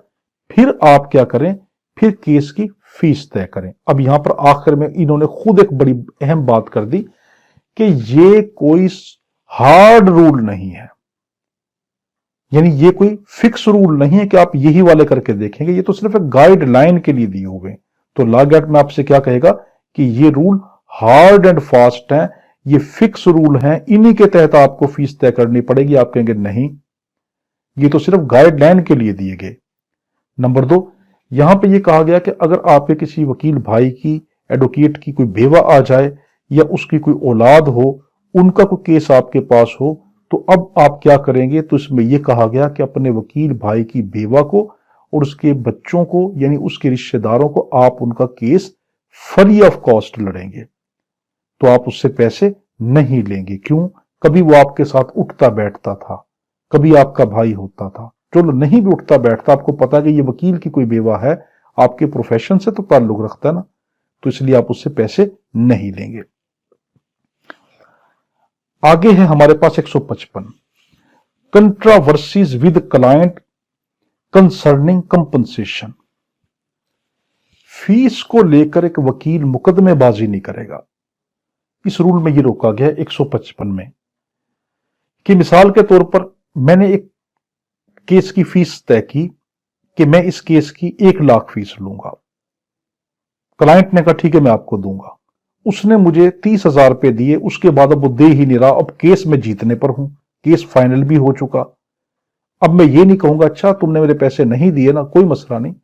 फिर आप क्या करें, फिर केस की फीस तय करें। अब यहां पर आखिर में इन्होंने खुद एक बड़ी अहम बात कर दी कि ये कोई हार्ड रूल नहीं है, यानी ये कोई फिक्स रूल नहीं है कि आप यही वाले करके देखेंगे, ये तो सिर्फ एक गाइडलाइन के लिए दिए हुए। तो लॉ एक्ट में आपसे क्या कहेगा कि ये रूल हार्ड एंड फास्ट हैं, ये फिक्स रूल हैं, इन्हीं के तहत आपको फीस तय करनी पड़ेगी। आप कहेंगे नहीं, ये तो सिर्फ गाइडलाइन के लिए दिए गए। नंबर 2, यहां पे ये कहा गया कि अगर आपके किसी वकील भाई की, एडवोकेट की कोई बेवा आ जाए या उसकी कोई औलाद हो, उनका कोई केस आपके पास हो, तो अब आप क्या करेंगे। तो इसमें यह कहा गया कि अपने वकील भाई की बेवा को और उसके बच्चों को, यानी उसके रिश्तेदारों को, आप उनका केस फ्री ऑफ कॉस्ट लड़ेंगे। तो आप उससे पैसे नहीं लेंगे। क्यों? कभी वो आपके साथ उठता बैठता था, कभी आपका भाई होता था, चलो नहीं भी उठता बैठता, आपको पता है कि ये वकील की कोई बेवा है, आपके प्रोफेशन से तो ताल्लुक रखता है ना, तो इसलिए आप उससे पैसे नहीं लेंगे। आगे है हमारे पास 155, controversies with client concerning compensation. Fees को लेकर एक वकील मुकदमेबाजी नहीं करेगा। इस रूल में यह रोका गया 155 में कि मिसाल के तौर पर मैंने एक केस की फीस तय की कि मैं इस केस की 1 लाख फीस लूंगा। क्लाइंट ने कहा ठीक है मैं आपको दूंगा, उसने मुझे 30,000 रुपए दिए, उसके बाद अब वो दे ही नहीं रहा। अब केस में जीतने पर हूं, केस फाइनल भी हो चुका। अब मैं ये नहीं कहूंगा अच्छा तुमने मेरे पैसे नहीं दिए ना, कोई मसला नहीं,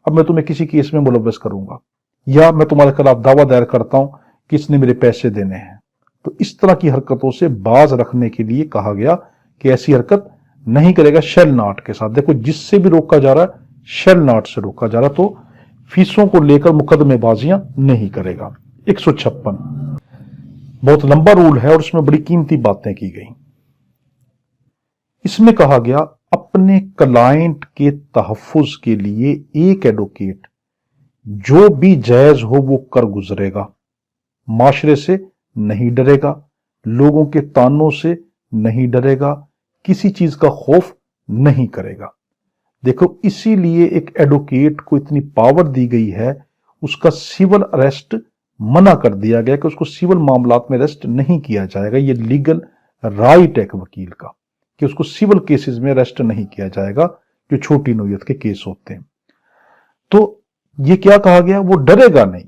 अब मैं तुम्हें किसी केस में मुलव्वस करूंगा, या मैं तुम्हारे खिलाफ दावा दायर करता हूं कि इसने मेरे पैसे देने हैं। तो इस तरह की हरकतों से बाज रखने के लिए कहा गया कि ऐसी हरकत नहीं करेगा शेल नॉट के साथ। देखो जिससे भी रोका जा रहा है शेल नॉट से रोका जा रहा, तो फीसों को लेकर मुकदमेबाजियां नहीं करेगा। 156 बहुत लंबा रूल है और इसमें बड़ी कीमती बातें की गई। इसमें कहा गया अपने क्लाइंट के तहफ्फुज के लिए एक एडवोकेट जो भी जायज हो वो कर गुजरेगा, माशरे से नहीं डरेगा, लोगों के तानों से नहीं डरेगा, किसी चीज का खौफ नहीं करेगा। देखो इसीलिए एक एडवोकेट को इतनी पावर दी गई है, उसका सिविल अरेस्ट मना कर दिया गया कि उसको सिविल मामलात में अरेस्ट नहीं किया जाएगा। ये लीगल राइट है एक वकील का कि उसको सिविल केसेस में अरेस्ट नहीं किया जाएगा, जो छोटी नौयत के केस होते हैं। तो ये क्या कहा गया, वो डरेगा नहीं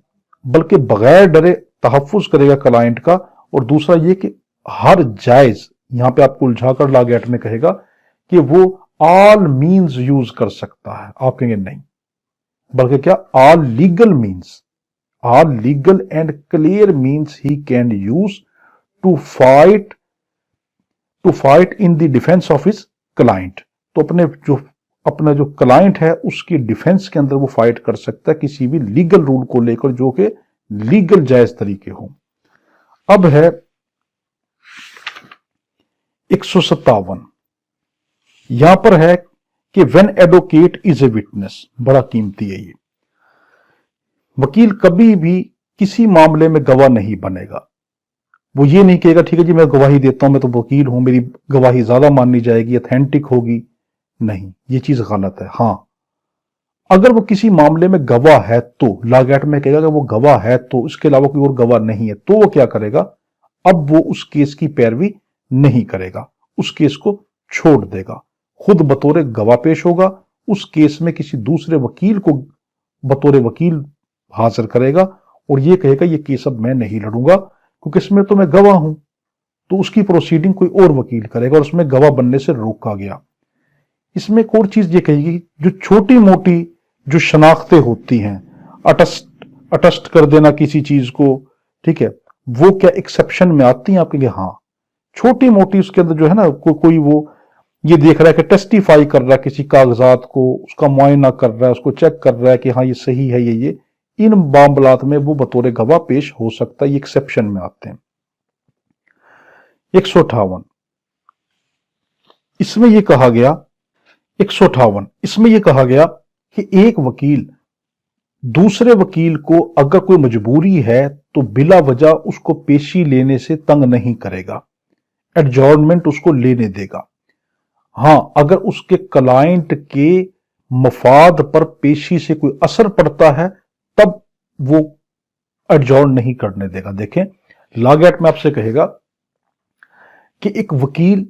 बल्कि बगैर डरे तहफ्फुज करेगा क्लाइंट का। और दूसरा ये कि हर जायज, यहां पे आपको उलझाकर लॉ एक्ट में कहेगा कि वो ऑल मीन्स यूज कर सकता है। आप कहेंगे नहीं, बल्कि क्या, all legal means, all legal and clear means he can use to fight in the defence of his client. तो अपना जो क्लाइंट है उसकी डिफेंस के अंदर वो फाइट कर सकता है किसी भी लीगल रूल को लेकर जो कि लीगल जायज तरीके हो। अब है 157, यहां पर है कि when advocate is a witness, बड़ा कीमती है ये। वकील कभी भी किसी मामले में गवाह नहीं बनेगा। वो ये नहीं कहेगा ठीक है जी मैं गवाही देता हूं, मैं तो वकील हूं, मेरी गवाही ज्यादा मानी जाएगी, ऑथेंटिक होगी। नहीं, ये चीज गलत है। हां, अगर वो किसी मामले में गवाह है तो लॉ एक्ट में कहेगा कि वो गवाह है, तो इसके अलावा कोई और गवाह नहीं है, तो वो क्या करेगा, अब वो उस केस की पैरवी नहीं करेगा, उस केस को छोड़ देगा, खुद बतौर गवाह पेश होगा, उस केस में किसी दूसरे वकील को बतौर वकील हाजिर करेगा और ये कहेगा ये केस अब मैं नहीं लड़ूंगा क्योंकि इसमें तो मैं गवाह हूं। तो उसकी प्रोसीडिंग कोई और वकील करेगा और उसमें गवाह बनने से रोका गया। इसमें एक और चीज ये कहेगी, जो छोटी मोटी जो शनाख्तें होती हैं, अटस्ट कर देना किसी चीज को, ठीक है, वो क्या एक्सेप्शन में आती हैं? आप कहेंगे हाँ, छोटी मोटी उसके अंदर जो है ना, कोई वो ये देख रहा है कि टेस्टिफाई कर रहा है किसी कागजात को, उसका मुआयना कर रहा है, उसको चेक कर रहा है कि हाँ ये सही है, ये इन मामलात में वो बतौर गवाह पेश हो सकता है, ये एक्सेप्शन में आते हैं। 158, इसमें यह कहा गया 158 इसमें यह कहा गया कि एक वकील दूसरे वकील को अगर कोई मजबूरी है तो बिला वजह उसको पेशी लेने से तंग नहीं करेगा, एडजॉर्नमेंट उसको लेने देगा। हां, अगर उसके क्लाइंट के मफाद पर पेशी से कोई असर पड़ता है तब वो एडजॉर्न नहीं करने देगा। देखें, लॉगैट में आपसे कहेगा कि एक वकील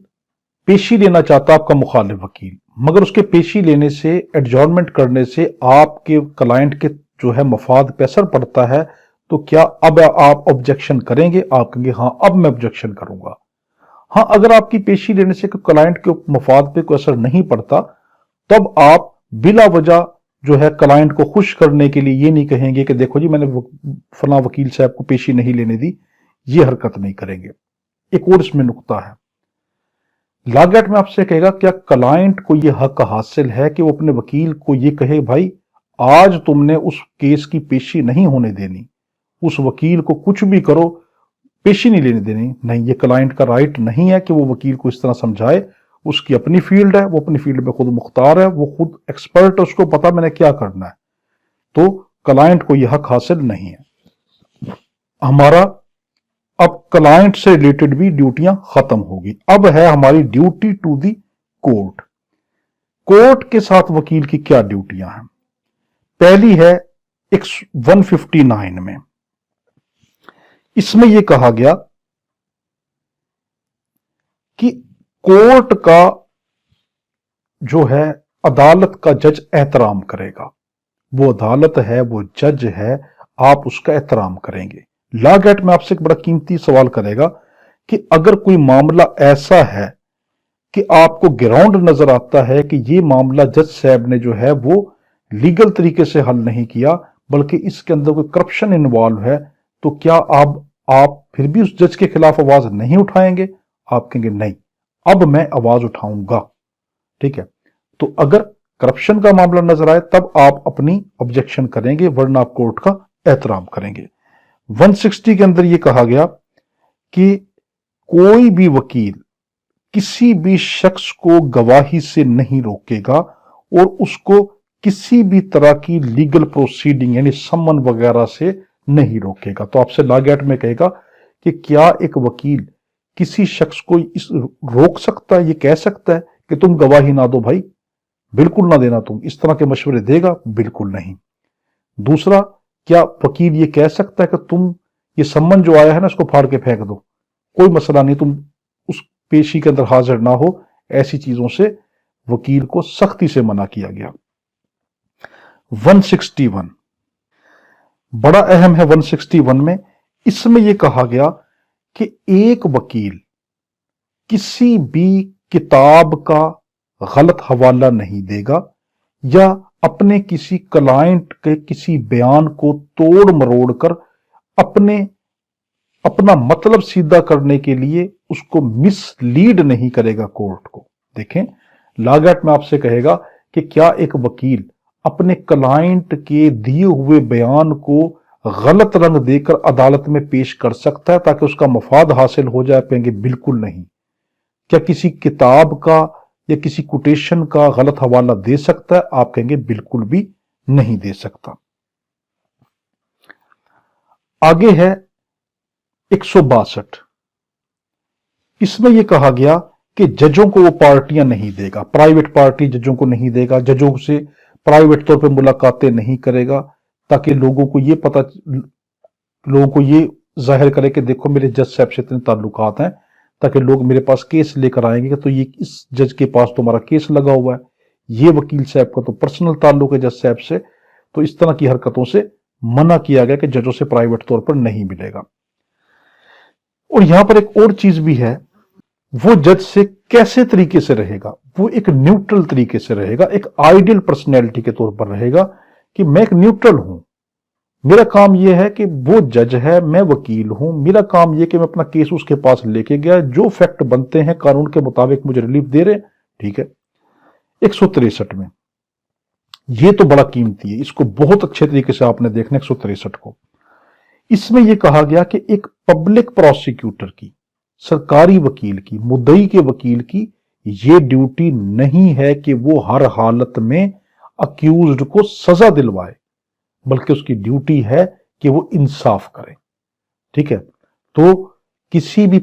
पेशी लेना चाहता आपका मुखालिफ वकील, मगर उसके पेशी लेने से, एडजॉर्नमेंट करने से आपके क्लाइंट के जो है मफाद पे असर पड़ता है, तो क्या अब आप ऑब्जेक्शन करेंगे? आप कहेंगे हाँ, अब मैं ऑब्जेक्शन करूंगा। हाँ, अगर आपकी पेशी लेने से क्लाइंट के मफाद पे कोई असर नहीं पड़ता, तब आप बिला वजह जो है क्लाइंट को खुश करने के लिए ये नहीं कहेंगे कि देखो जी, मैंने फला वकील साहब को पेशी नहीं लेने दी, ये हरकत नहीं करेंगे। एक और इसमें नुक्ता है, लॉगैट में आपसे कहेगा क्या क्लाइंट को यह हक हासिल है कि वो अपने वकील को ये कहे भाई आज तुमने उस केस की पेशी नहीं होने देनी, उस वकील को कुछ भी करो, पेशी नहीं लेने देनी? नहीं, ये क्लाइंट का राइट नहीं है कि वो वकील को इस तरह समझाए। उसकी अपनी फील्ड है, वो अपनी फील्ड में खुद मुख्तार है, वो खुद एक्सपर्ट है, उसको पता मैंने क्या करना है। तो क्लाइंट को यह हक हासिल नहीं है। हमारा अब क्लाइंट से रिलेटेड भी ड्यूटियां खत्म होगी। अब है हमारी duty to the court. Court के साथ वकील की क्या ड्यूटियां हैं? पहली है 159 में, इसमें यह कहा गया कि कोर्ट का जो है अदालत का जज एहतराम करेगा। वो अदालत है, वो जज है, आप उसका एहतराम करेंगे। लॉगैट में आपसे एक बड़ा कीमती सवाल करेगा कि अगर कोई मामला ऐसा है कि आपको ग्राउंड नजर आता है कि ये मामला जज साहब ने जो है वो लीगल तरीके से हल नहीं किया, बल्कि इसके अंदर कोई करप्शन इन्वॉल्व है, तो क्या आप फिर भी उस जज के खिलाफ आवाज नहीं उठाएंगे? आप कहेंगे नहीं, अब मैं आवाज उठाऊंगा। ठीक है, तो अगर करप्शन का मामला नजर आए तब आप अपनी ऑब्जेक्शन करेंगे, वरना आप कोर्ट का एहतराम करेंगे। 160 के अंदर यह कहा गया कि कोई भी वकील किसी भी शख्स को गवाही से नहीं रोकेगा और उसको किसी भी तरह की लीगल प्रोसीडिंग यानी सम्मन वगैरह से नहीं रोकेगा। तो आपसे लॉगैट में कहेगा कि क्या एक वकील किसी शख्स को रोक सकता है, ये कह सकता है कि तुम गवाही ना दो भाई, बिल्कुल ना देना, तुम इस तरह के मशवरे देगा? बिल्कुल नहीं। दूसरा, क्या वकील ये कह सकता है कि तुम ये सम्मन जो आया है ना इसको फाड़ के फेंक दो, कोई मसला नहीं, तुम उस पेशी के अंदर हाजिर ना हो? ऐसी चीजों से वकील को सख्ती से मना किया गया। 161 बड़ा अहम है। 161 में इसमें यह कहा गया कि एक वकील किसी भी किताब का गलत हवाला नहीं देगा या अपने किसी क्लाइंट के किसी बयान को तोड़ मरोड़ कर अपना मतलब सीधा करने के लिए उसको मिसलीड नहीं करेगा कोर्ट को। देखें, लॉगैट में आपसे कहेगा कि क्या एक वकील अपने क्लाइंट के दिए हुए बयान को गलत रंग देकर अदालत में पेश कर सकता है ताकि उसका मफाद हासिल हो जाए? कहेंगे बिल्कुल नहीं। क्या किसी किताब का या किसी कोटेशन का गलत हवाला दे सकता है? आप कहेंगे बिल्कुल भी नहीं दे सकता। आगे है 162, इसमें यह कहा गया कि जजों को वो पार्टियां नहीं देगा, प्राइवेट पार्टी जजों को नहीं देगा, जजों से प्राइवेट तौर पे मुलाकातें नहीं करेगा, ताकि लोगों को ये जाहिर करे कि देखो मेरे जज साहब से इतने ताल्लुकात हैं, ताकि लोग मेरे पास केस लेकर आएंगे तो ये इस जज के पास तो हमारा केस लगा हुआ है, ये वकील साहब का तो पर्सनल ताल्लुक है जज साहब से। तो इस तरह की हरकतों से मना किया गया कि जजों से प्राइवेट तौर पर नहीं मिलेगा। और यहां पर एक और चीज भी है, वो जज से कैसे तरीके से रहेगा? वो एक न्यूट्रल तरीके से रहेगा, एक आइडियल पर्सनैलिटी के तौर पर रहेगा कि मैं एक न्यूट्रल हूं, मेरा काम यह है कि वो जज है, मैं वकील हूं, मेरा काम यह कि मैं अपना केस उसके पास लेके गया, जो फैक्ट बनते हैं कानून के मुताबिक मुझे रिलीफ दे रहे, ठीक है। 163 में यह तो बड़ा कीमती है, इसको बहुत अच्छे तरीके से आपने देखना 163 को। इसमें यह कहा गया कि एक पब्लिक प्रोसिक्यूटर की, सरकारी वकील की, मुद्दई के वकील की यह ड्यूटी नहीं है कि वो हर हालत में अक्यूज्ड को सजा दिलवाए, बल्कि उसकी ड्यूटी है कि वो इंसाफ करे। ठीक है। तो किसी भी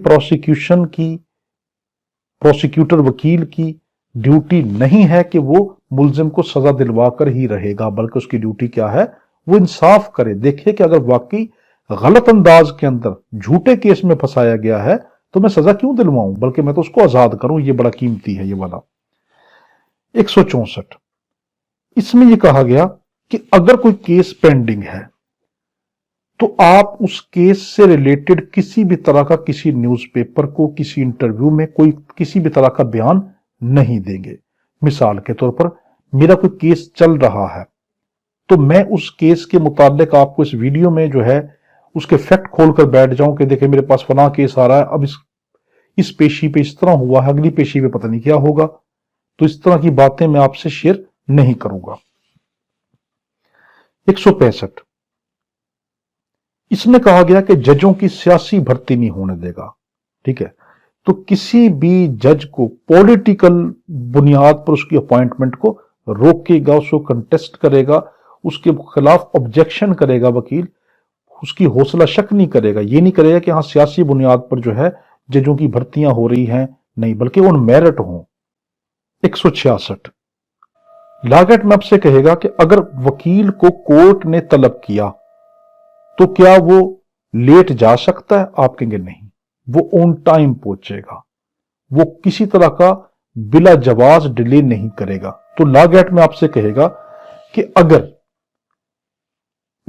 प्रोसिक्यूटर वकील की ड्यूटी नहीं है कि वो मुलजिम को सजा दिलवा कर ही रहेगा, बल्कि उसकी ड्यूटी क्या है, वो इंसाफ करे, देखे कि अगर वाकई गलत अंदाज के अंदर झूठे केस में फंसाया गया है तो मैं सजा क्यों दिलवाऊं, बल्कि मैं तो उसको आजाद करूं। ये बड़ा कीमती है ये वाला। 164 इसमें यह कहा गया कि अगर कोई केस पेंडिंग है तो आप उस केस से रिलेटेड किसी भी तरह का किसी न्यूज़पेपर को, किसी इंटरव्यू में कोई किसी भी तरह का बयान नहीं देंगे। मिसाल के तौर पर मेरा कोई केस चल रहा है तो मैं उस केस के मुताबिक आपको इस वीडियो में जो है उसके फैक्ट खोलकर बैठ जाऊं कि देखिए मेरे पास फलां केस आ रहा है, अब इस पेशी पे इस तरह हुआ है, अगली पेशी पे पता नहीं क्या होगा। तो इस तरह की बातें मैं आपसे शेयर नहीं करूंगा। 165 इसमें कहा गया कि जजों की सियासी भर्ती नहीं होने देगा। ठीक है, तो किसी भी जज को पॉलिटिकल बुनियाद पर उसकी अपॉइंटमेंट को रोकेगा, उसको कंटेस्ट करेगा, उसके खिलाफ ऑब्जेक्शन करेगा वकील, उसकी हौसला शक नहीं करेगा। ये नहीं करेगा कि हाँ सियासी बुनियाद पर जो है जजों की भर्तियां हो रही हैं, नहीं, बल्कि ऑन मेरिट हों। 166 लागत में आपसे कहेगा कि अगर वकील को कोर्ट ने तलब किया तो क्या वो लेट जा सकता है? आप कहेंगे नहीं, वो ऑन टाइम पहुंचेगा, वो किसी तरह का बिला जवाज डिले नहीं करेगा। तो लागत में आपसे कहेगा कि अगर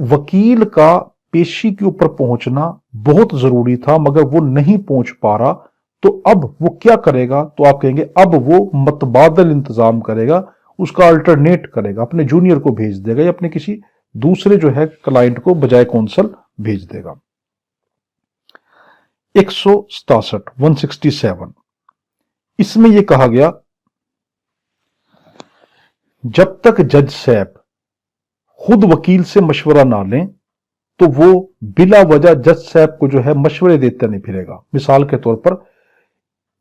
वकील का पेशी के ऊपर पहुंचना बहुत जरूरी था मगर वो नहीं पहुंच पा रहा, तो अब वो क्या करेगा? तो आप कहेंगे अब वो मतबादल इंतजाम करेगा, उसका अल्टरनेट करेगा, अपने जूनियर को भेज देगा या अपने किसी दूसरे जो है क्लाइंट को बजाय कौंसल भेज देगा। 167 इसमें यह कहा गया जब तक जज साहब खुद वकील से मशवरा ना लें तो वो बिला वजह जज साहब को जो है मशवरे देता नहीं फिरेगा। मिसाल के तौर पर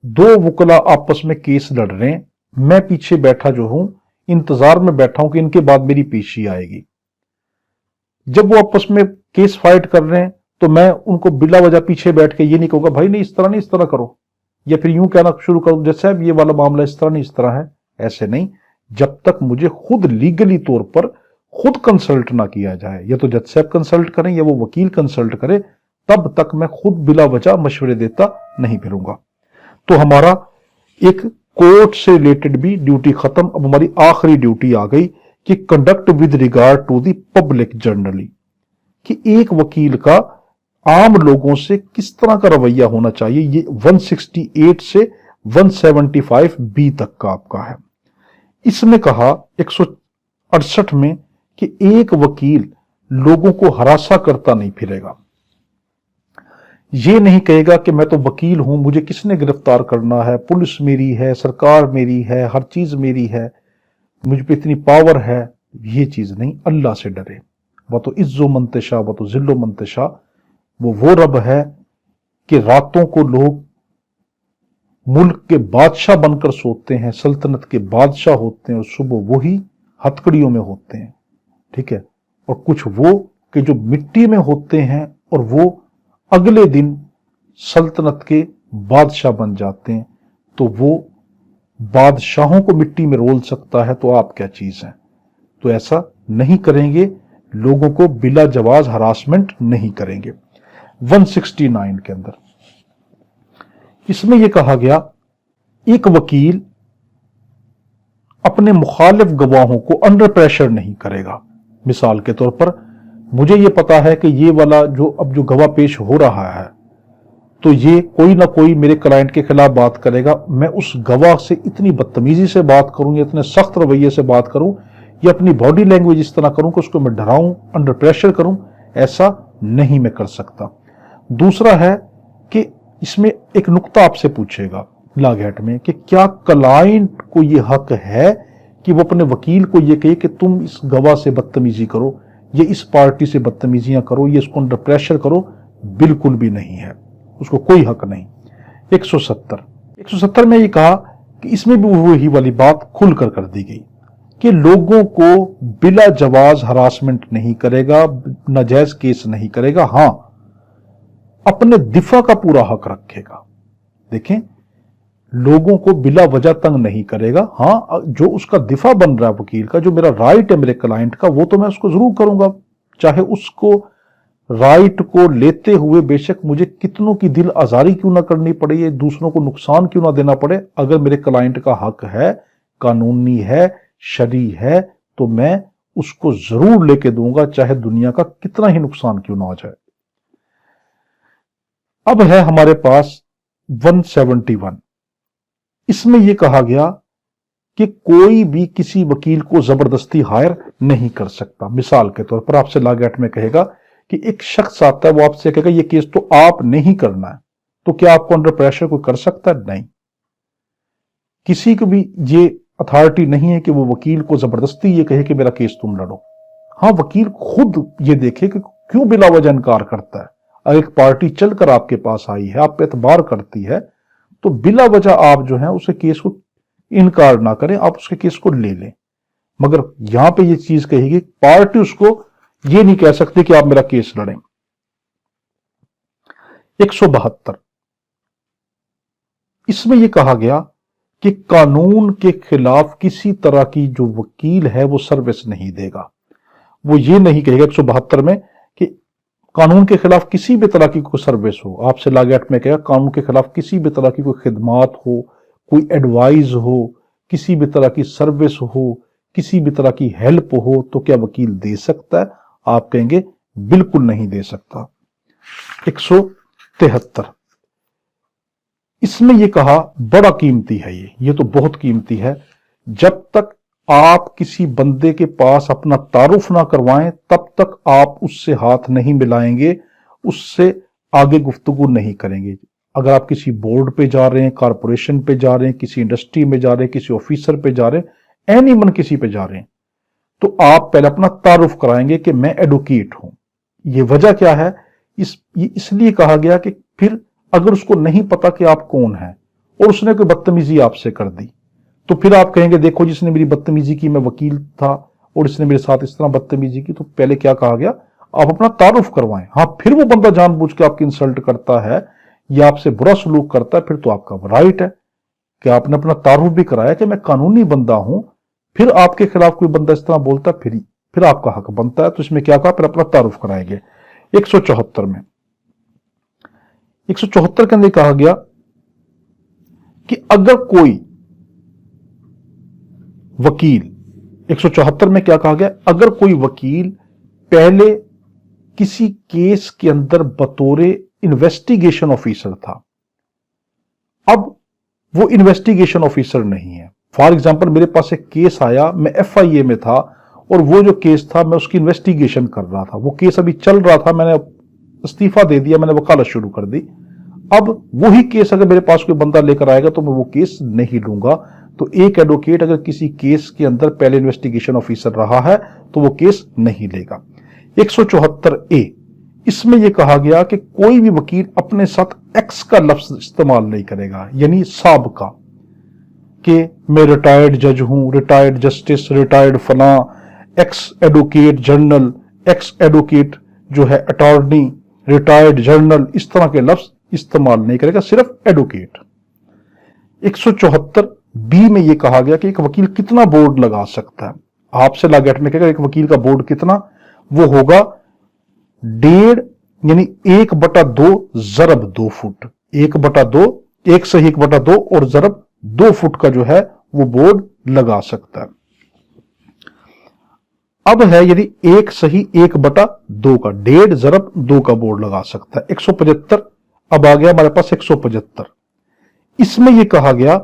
दो वकला आपस में केस लड़ रहे हैं, मैं पीछे बैठा जो हूं इंतजार में बैठा हूं कि इनके बाद मेरी पेशी आएगी। जब वो आपस में केस फाइट कर रहे हैं तो मैं उनको बिला वजह पीछे बैठ के ये नहीं कहूंगा भाई नहीं इस तरह नहीं, इस तरह करो, या फिर यूं कहना शुरू करूं जज साहब ये वाला मामला इस तरह नहीं इस तरह है। ऐसे नहीं, जब तक मुझे खुद लीगली तौर पर खुद कंसल्ट ना किया जाए, या तो जज साहब कंसल्ट करें या वो वकील कंसल्ट करे, तब तक मैं खुद बिला वजह मशवरे देता नहीं फिरूंगा। तो हमारा एक कोर्ट से रिलेटेड भी ड्यूटी खत्म। अब हमारी आखिरी ड्यूटी आ गई कि conduct with regard to the public generally, कि एक वकील का आम लोगों से किस तरह का रवैया होना चाहिए। ये 168 से 175 बी तक का आपका है। इसमें कहा 168 में कि एक वकील लोगों को हरासा करता नहीं फिरेगा। ये नहीं कहेगा कि मैं तो वकील हूं, मुझे किसने गिरफ्तार करना है, पुलिस मेरी है, सरकार मेरी है, हर चीज मेरी है, मुझ पे इतनी पावर है। ये चीज नहीं, अल्लाह से डरे। वह तो इज्जो मंतशा वह तो जिल्लो मंतशा, वो रब है कि रातों को लोग मुल्क के बादशाह बनकर सोते हैं, सल्तनत के बादशाह होते हैं, और सुबह वही हथकड़ियों में होते हैं। ठीक है, और कुछ वो कि जो मिट्टी में होते हैं और वो अगले दिन सल्तनत के बादशाह बन जाते हैं। तो वो बादशाहों को मिट्टी में रोल सकता है, तो आप क्या चीज हैं? तो ऐसा नहीं करेंगे, लोगों को बिला जवाज हरासमेंट नहीं करेंगे। 169 के अंदर इसमें यह कहा गया एक वकील अपने मुखालिफ गवाहों को अंडर प्रेशर नहीं करेगा। मिसाल के तौर पर मुझे यह पता है कि ये वाला जो गवाह पेश हो रहा है तो ये कोई ना कोई मेरे क्लाइंट के खिलाफ बात करेगा, मैं उस गवाह से इतनी बदतमीजी से बात करूं या इतने सख्त रवैये से बात करूं या अपनी बॉडी लैंग्वेज इस तरह करूं कि उसको मैं डराऊं, अंडर प्रेशर करूं, ऐसा नहीं मैं कर सकता। दूसरा है कि इसमें एक नुक्ता आपसे पूछेगा लागैट में कि क्या क्लाइंट को यह हक है कि वो अपने वकील को यह कहे कि तुम इस गवाह से बदतमीजी करो, ये इस पार्टी से बदतमीजियां करो, ये इसको अंडर प्रेशर करो? बिल्कुल भी नहीं है, उसको कोई हक नहीं। 170 में ये कहा कि इसमें भी वही वाली बात खुलकर कर दी गई कि लोगों को बिला जवाज हरासमेंट नहीं करेगा, नाजायज केस नहीं करेगा। हां, अपने दिफा का पूरा हक रखेगा। देखें, लोगों को बिला वजह तंग नहीं करेगा। हाँ, जो उसका दिफा बन रहा है वकील का, जो मेरा राइट है मेरे क्लाइंट का, वो तो मैं उसको जरूर करूंगा, चाहे उसको राइट को लेते हुए बेशक मुझे कितनों की दिल आजारी क्यों ना करनी पड़े, ये दूसरों को नुकसान क्यों ना देना पड़े। अगर मेरे क्लाइंट का हक है, कानूनी है, शरई है, तो मैं उसको जरूर लेके दूंगा, चाहे दुनिया का कितना ही नुकसान क्यों ना हो जाए। अब है हमारे पास 171। इसमें यह कहा गया कि कोई भी किसी वकील को जबरदस्ती हायर नहीं कर सकता। मिसाल के तौर पर आपसे लॉ एक्ट में कहेगा कि एक शख्स आता है, वो आपसे कहेगा ये केस तो आप नहीं करना है, तो क्या आपको अंडर प्रेशर कोई कर सकता है? नहीं। किसी को भी ये अथॉरिटी नहीं है कि वो वकील को जबरदस्ती ये कहे कि मेरा केस तुम लड़ो। हाँ, वकील खुद ये देखे कि क्यों बिला वजह इनकार करता है। अगर एक पार्टी चलकर आपके पास आई है, आप पे एतबार करती है, तो बिला वजह आप जो है उसे केस को इनकार ना करें, आप उसके केस को ले लें। मगर यहां पे ये चीज कहेगी, पार्टी उसको ये नहीं कह सकती कि आप मेरा केस लड़ें। 172, इसमें यह कहा गया कि कानून के खिलाफ किसी तरह की जो वकील है वो सर्विस नहीं देगा। वो ये नहीं कहेगा 172 में कि कानून के खिलाफ किसी भी तरह की कोई सर्विस हो। आपसे लॉ एक्ट में कहेगा कानून के खिलाफ किसी भी तरह की कोई खिदमात हो, कोई एडवाइस हो, किसी भी तरह की सर्विस हो, किसी भी तरह की हेल्प हो, तो क्या वकील दे सकता है? आप कहेंगे बिल्कुल नहीं दे सकता। 173, इसमें यह कहा, बड़ा कीमती है ये तो बहुत कीमती है। जब तक आप किसी बंदे के पास अपना तारुफ ना करवाएं, तब तक आप उससे हाथ नहीं मिलाएंगे, उससे आगे गुफ्तगू नहीं करेंगे। अगर आप किसी बोर्ड पे जा रहे हैं, कारपोरेशन पे जा रहे हैं, किसी इंडस्ट्री में जा रहे हैं, किसी ऑफिसर पे जा रहे हैं, एनीवन किसी पे जा रहे हैं, तो आप पहले अपना तारुफ कराएंगे कि मैं एडवोकेट हूं। ये वजह क्या है? इसलिए कहा गया कि फिर अगर उसको नहीं पता कि आप कौन हैं और उसने कोई बदतमीजी आपसे कर दी, तो फिर आप कहेंगे देखो जिसने मेरी बदतमीजी की, मैं वकील था और इसने मेरे साथ इस तरह बदतमीजी की। तो पहले क्या कहा गया? आप अपना तारुफ करवाएं। हाँ, फिर वो बंदा जानबूझ के आपकी इंसल्ट करता है या आपसे बुरा सलूक करता है, फिर तो आपका राइट है कि आपने अपना तारुफ भी कराया कि मैं कानूनी बंदा हूं। फिर आपके खिलाफ कोई बंदा इस तरह बोलता है, फिर आपका हक बनता है। तो इसमें क्या कहा? फिर अपना तारुफ कराएंगे। 174 में 174 के अंदर कहा गया कि अगर कोई वकील, 174 में क्या कहा गया? अगर कोई वकील पहले किसी केस के अंदर बतौरे इन्वेस्टिगेशन ऑफिसर था, अब वो इन्वेस्टिगेशन ऑफिसर नहीं है। फॉर एग्जाम्पल, मेरे पास एक केस आया, मैं FIA में था और वो जो केस था मैं उसकी इन्वेस्टिगेशन कर रहा था, वो केस अभी चल रहा था, मैंने इस्तीफा दे दिया, मैंने वकालत शुरू कर दी। अब वही केस अगर मेरे पास कोई बंदा लेकर आएगा तो मैं वो केस नहीं लूंगा। तो एक एडवोकेट अगर किसी केस के अंदर पहले इन्वेस्टिगेशन ऑफिसर रहा है तो वो केस नहीं लेगा। 174A, इसमें यह कहा गया कि कोई भी वकील अपने साथ एक्स का लफ्ज इस्तेमाल नहीं करेगा, यानी साब का, कि मैं रिटायर्ड जज हूं, रिटायर्ड जस्टिस, रिटायर्ड फला, x advocate general, x advocate जो है अटॉर्नी, रिटायर्ड जनरल, इस तरह के लफ्ज इस्तेमाल नहीं करेगा, सिर्फ एडवोकेट। 174B में यह कहा गया कि एक वकील कितना बोर्ड लगा सकता है। आपसे लॉ एक्ट में कहेगा एक वकील का बोर्ड कितना, वो होगा 1.5 यानी 1/2 ज़रब 2 फुट, 1/2, 1 से 1/2 और ज़रब 2 फुट का जो है वो बोर्ड लगा सकता है। अब है यदि 1 सही 1/2 का, 1.5 ज़रब 2 का बोर्ड लगा सकता है। 175 अब आ गया हमारे पास 175। इसमें यह कहा गया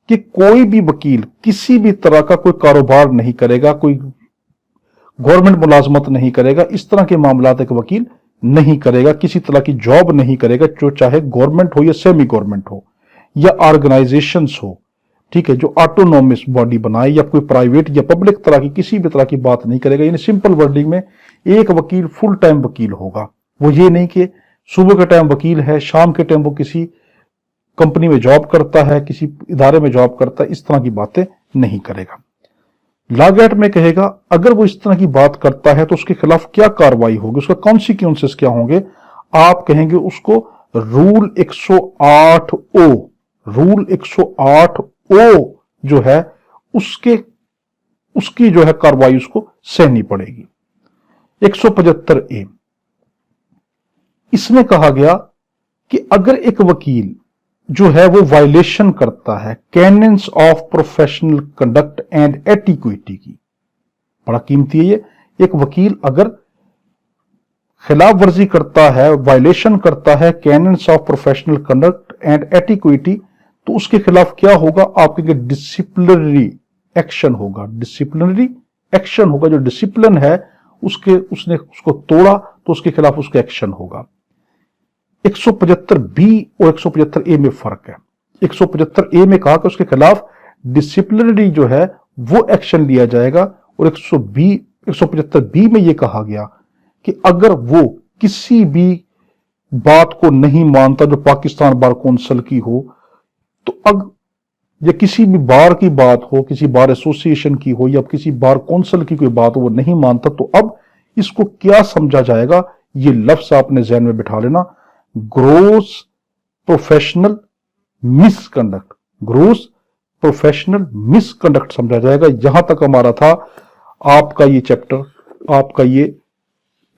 कि कोई भी वकील किसी भी तरह का कोई कारोबार नहीं करेगा, कोई गवर्नमेंट मुलाजमत नहीं करेगा, इस तरह के मामलात एक वकील नहीं करेगा, किसी तरह की जॉब नहीं करेगा, जो चाहे गवर्नमेंट हो या सेमी गवर्नमेंट हो या ऑर्गेनाइजेशंस हो, ठीक है, जो ऑटोनोमस बॉडी बनाए, या कोई प्राइवेट या पब्लिक तरह की किसी भी तरह की बात नहीं करेगा। यानी सिंपल वर्डिंग में एक वकील फुल टाइम वकील होगा। वो ये नहीं कि सुबह के टाइम वकील है, शाम के टाइम वो किसी कंपनी में जॉब करता है, किसी इदारे में जॉब करता है, इस तरह की बातें नहीं करेगा। लॉ एक्ट में कहेगा अगर वो इस तरह की बात करता है तो उसके खिलाफ क्या कार्रवाई होगी, उसका कॉन्सिक्वेंसेस क्या होंगे। आप कहेंगे उसको रूल 108 ओ, रूल 108 ओ जो है उसकी जो है कार्रवाई उसको सहनी पड़ेगी। 175 ए, इसमें कहा गया कि अगर एक वकील जो है वो वायलेशन करता है canons of professional conduct and etiquette की, बड़ा कीमती है ये, एक वकील अगर खिलाफ वर्जी करता है, वायलेशन करता है canons of professional conduct and etiquette, तो उसके खिलाफ क्या होगा? आपके डिसिप्लिनरी एक्शन होगा, डिसिप्लिनरी एक्शन होगा। जो डिसिप्लिन है उसने उसको तोड़ा तो उसके खिलाफ उसका एक्शन होगा। 175 बी और 175 ए में फर्क है। 175 ए में कहा कि उसके खिलाफ डिसिप्लिनरी जो है वो एक्शन लिया जाएगा, और 175 बी में यह कहा गया कि अगर वो किसी भी बात को नहीं मानता जो पाकिस्तान बार कौंसिल की हो, तो या किसी भी बार की बात हो, किसी बार एसोसिएशन की हो या किसी बार कौंसिल की कोई बात हो, वो नहीं मानता, तो अब इसको क्या समझा जाएगा? ये लफ्ज आपने ज़हन में बिठा लेना, gross professional misconduct, gross professional misconduct समझा जाएगा। यहां तक हमारा था आपका ये चैप्टर, आपका ये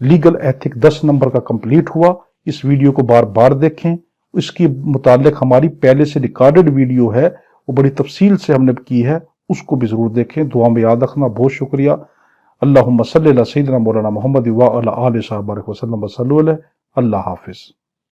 लीगल एथिक 10 नंबर का कंप्लीट हुआ। इस वीडियो को बार बार देखें, इसके मुतालिक हमारी पहले से रिकॉर्डेड वीडियो है, वो बड़ी तफसील से हमने की है, उसको भी जरूर देखें। दुआ में याद रखना। बहुत शुक्रिया। अल्लाहुम्मा सल्ली अला सय्यिदिना मौलाना मुहम्मद व अला आलिहि वसल्लम। अल्लाह हाफिज।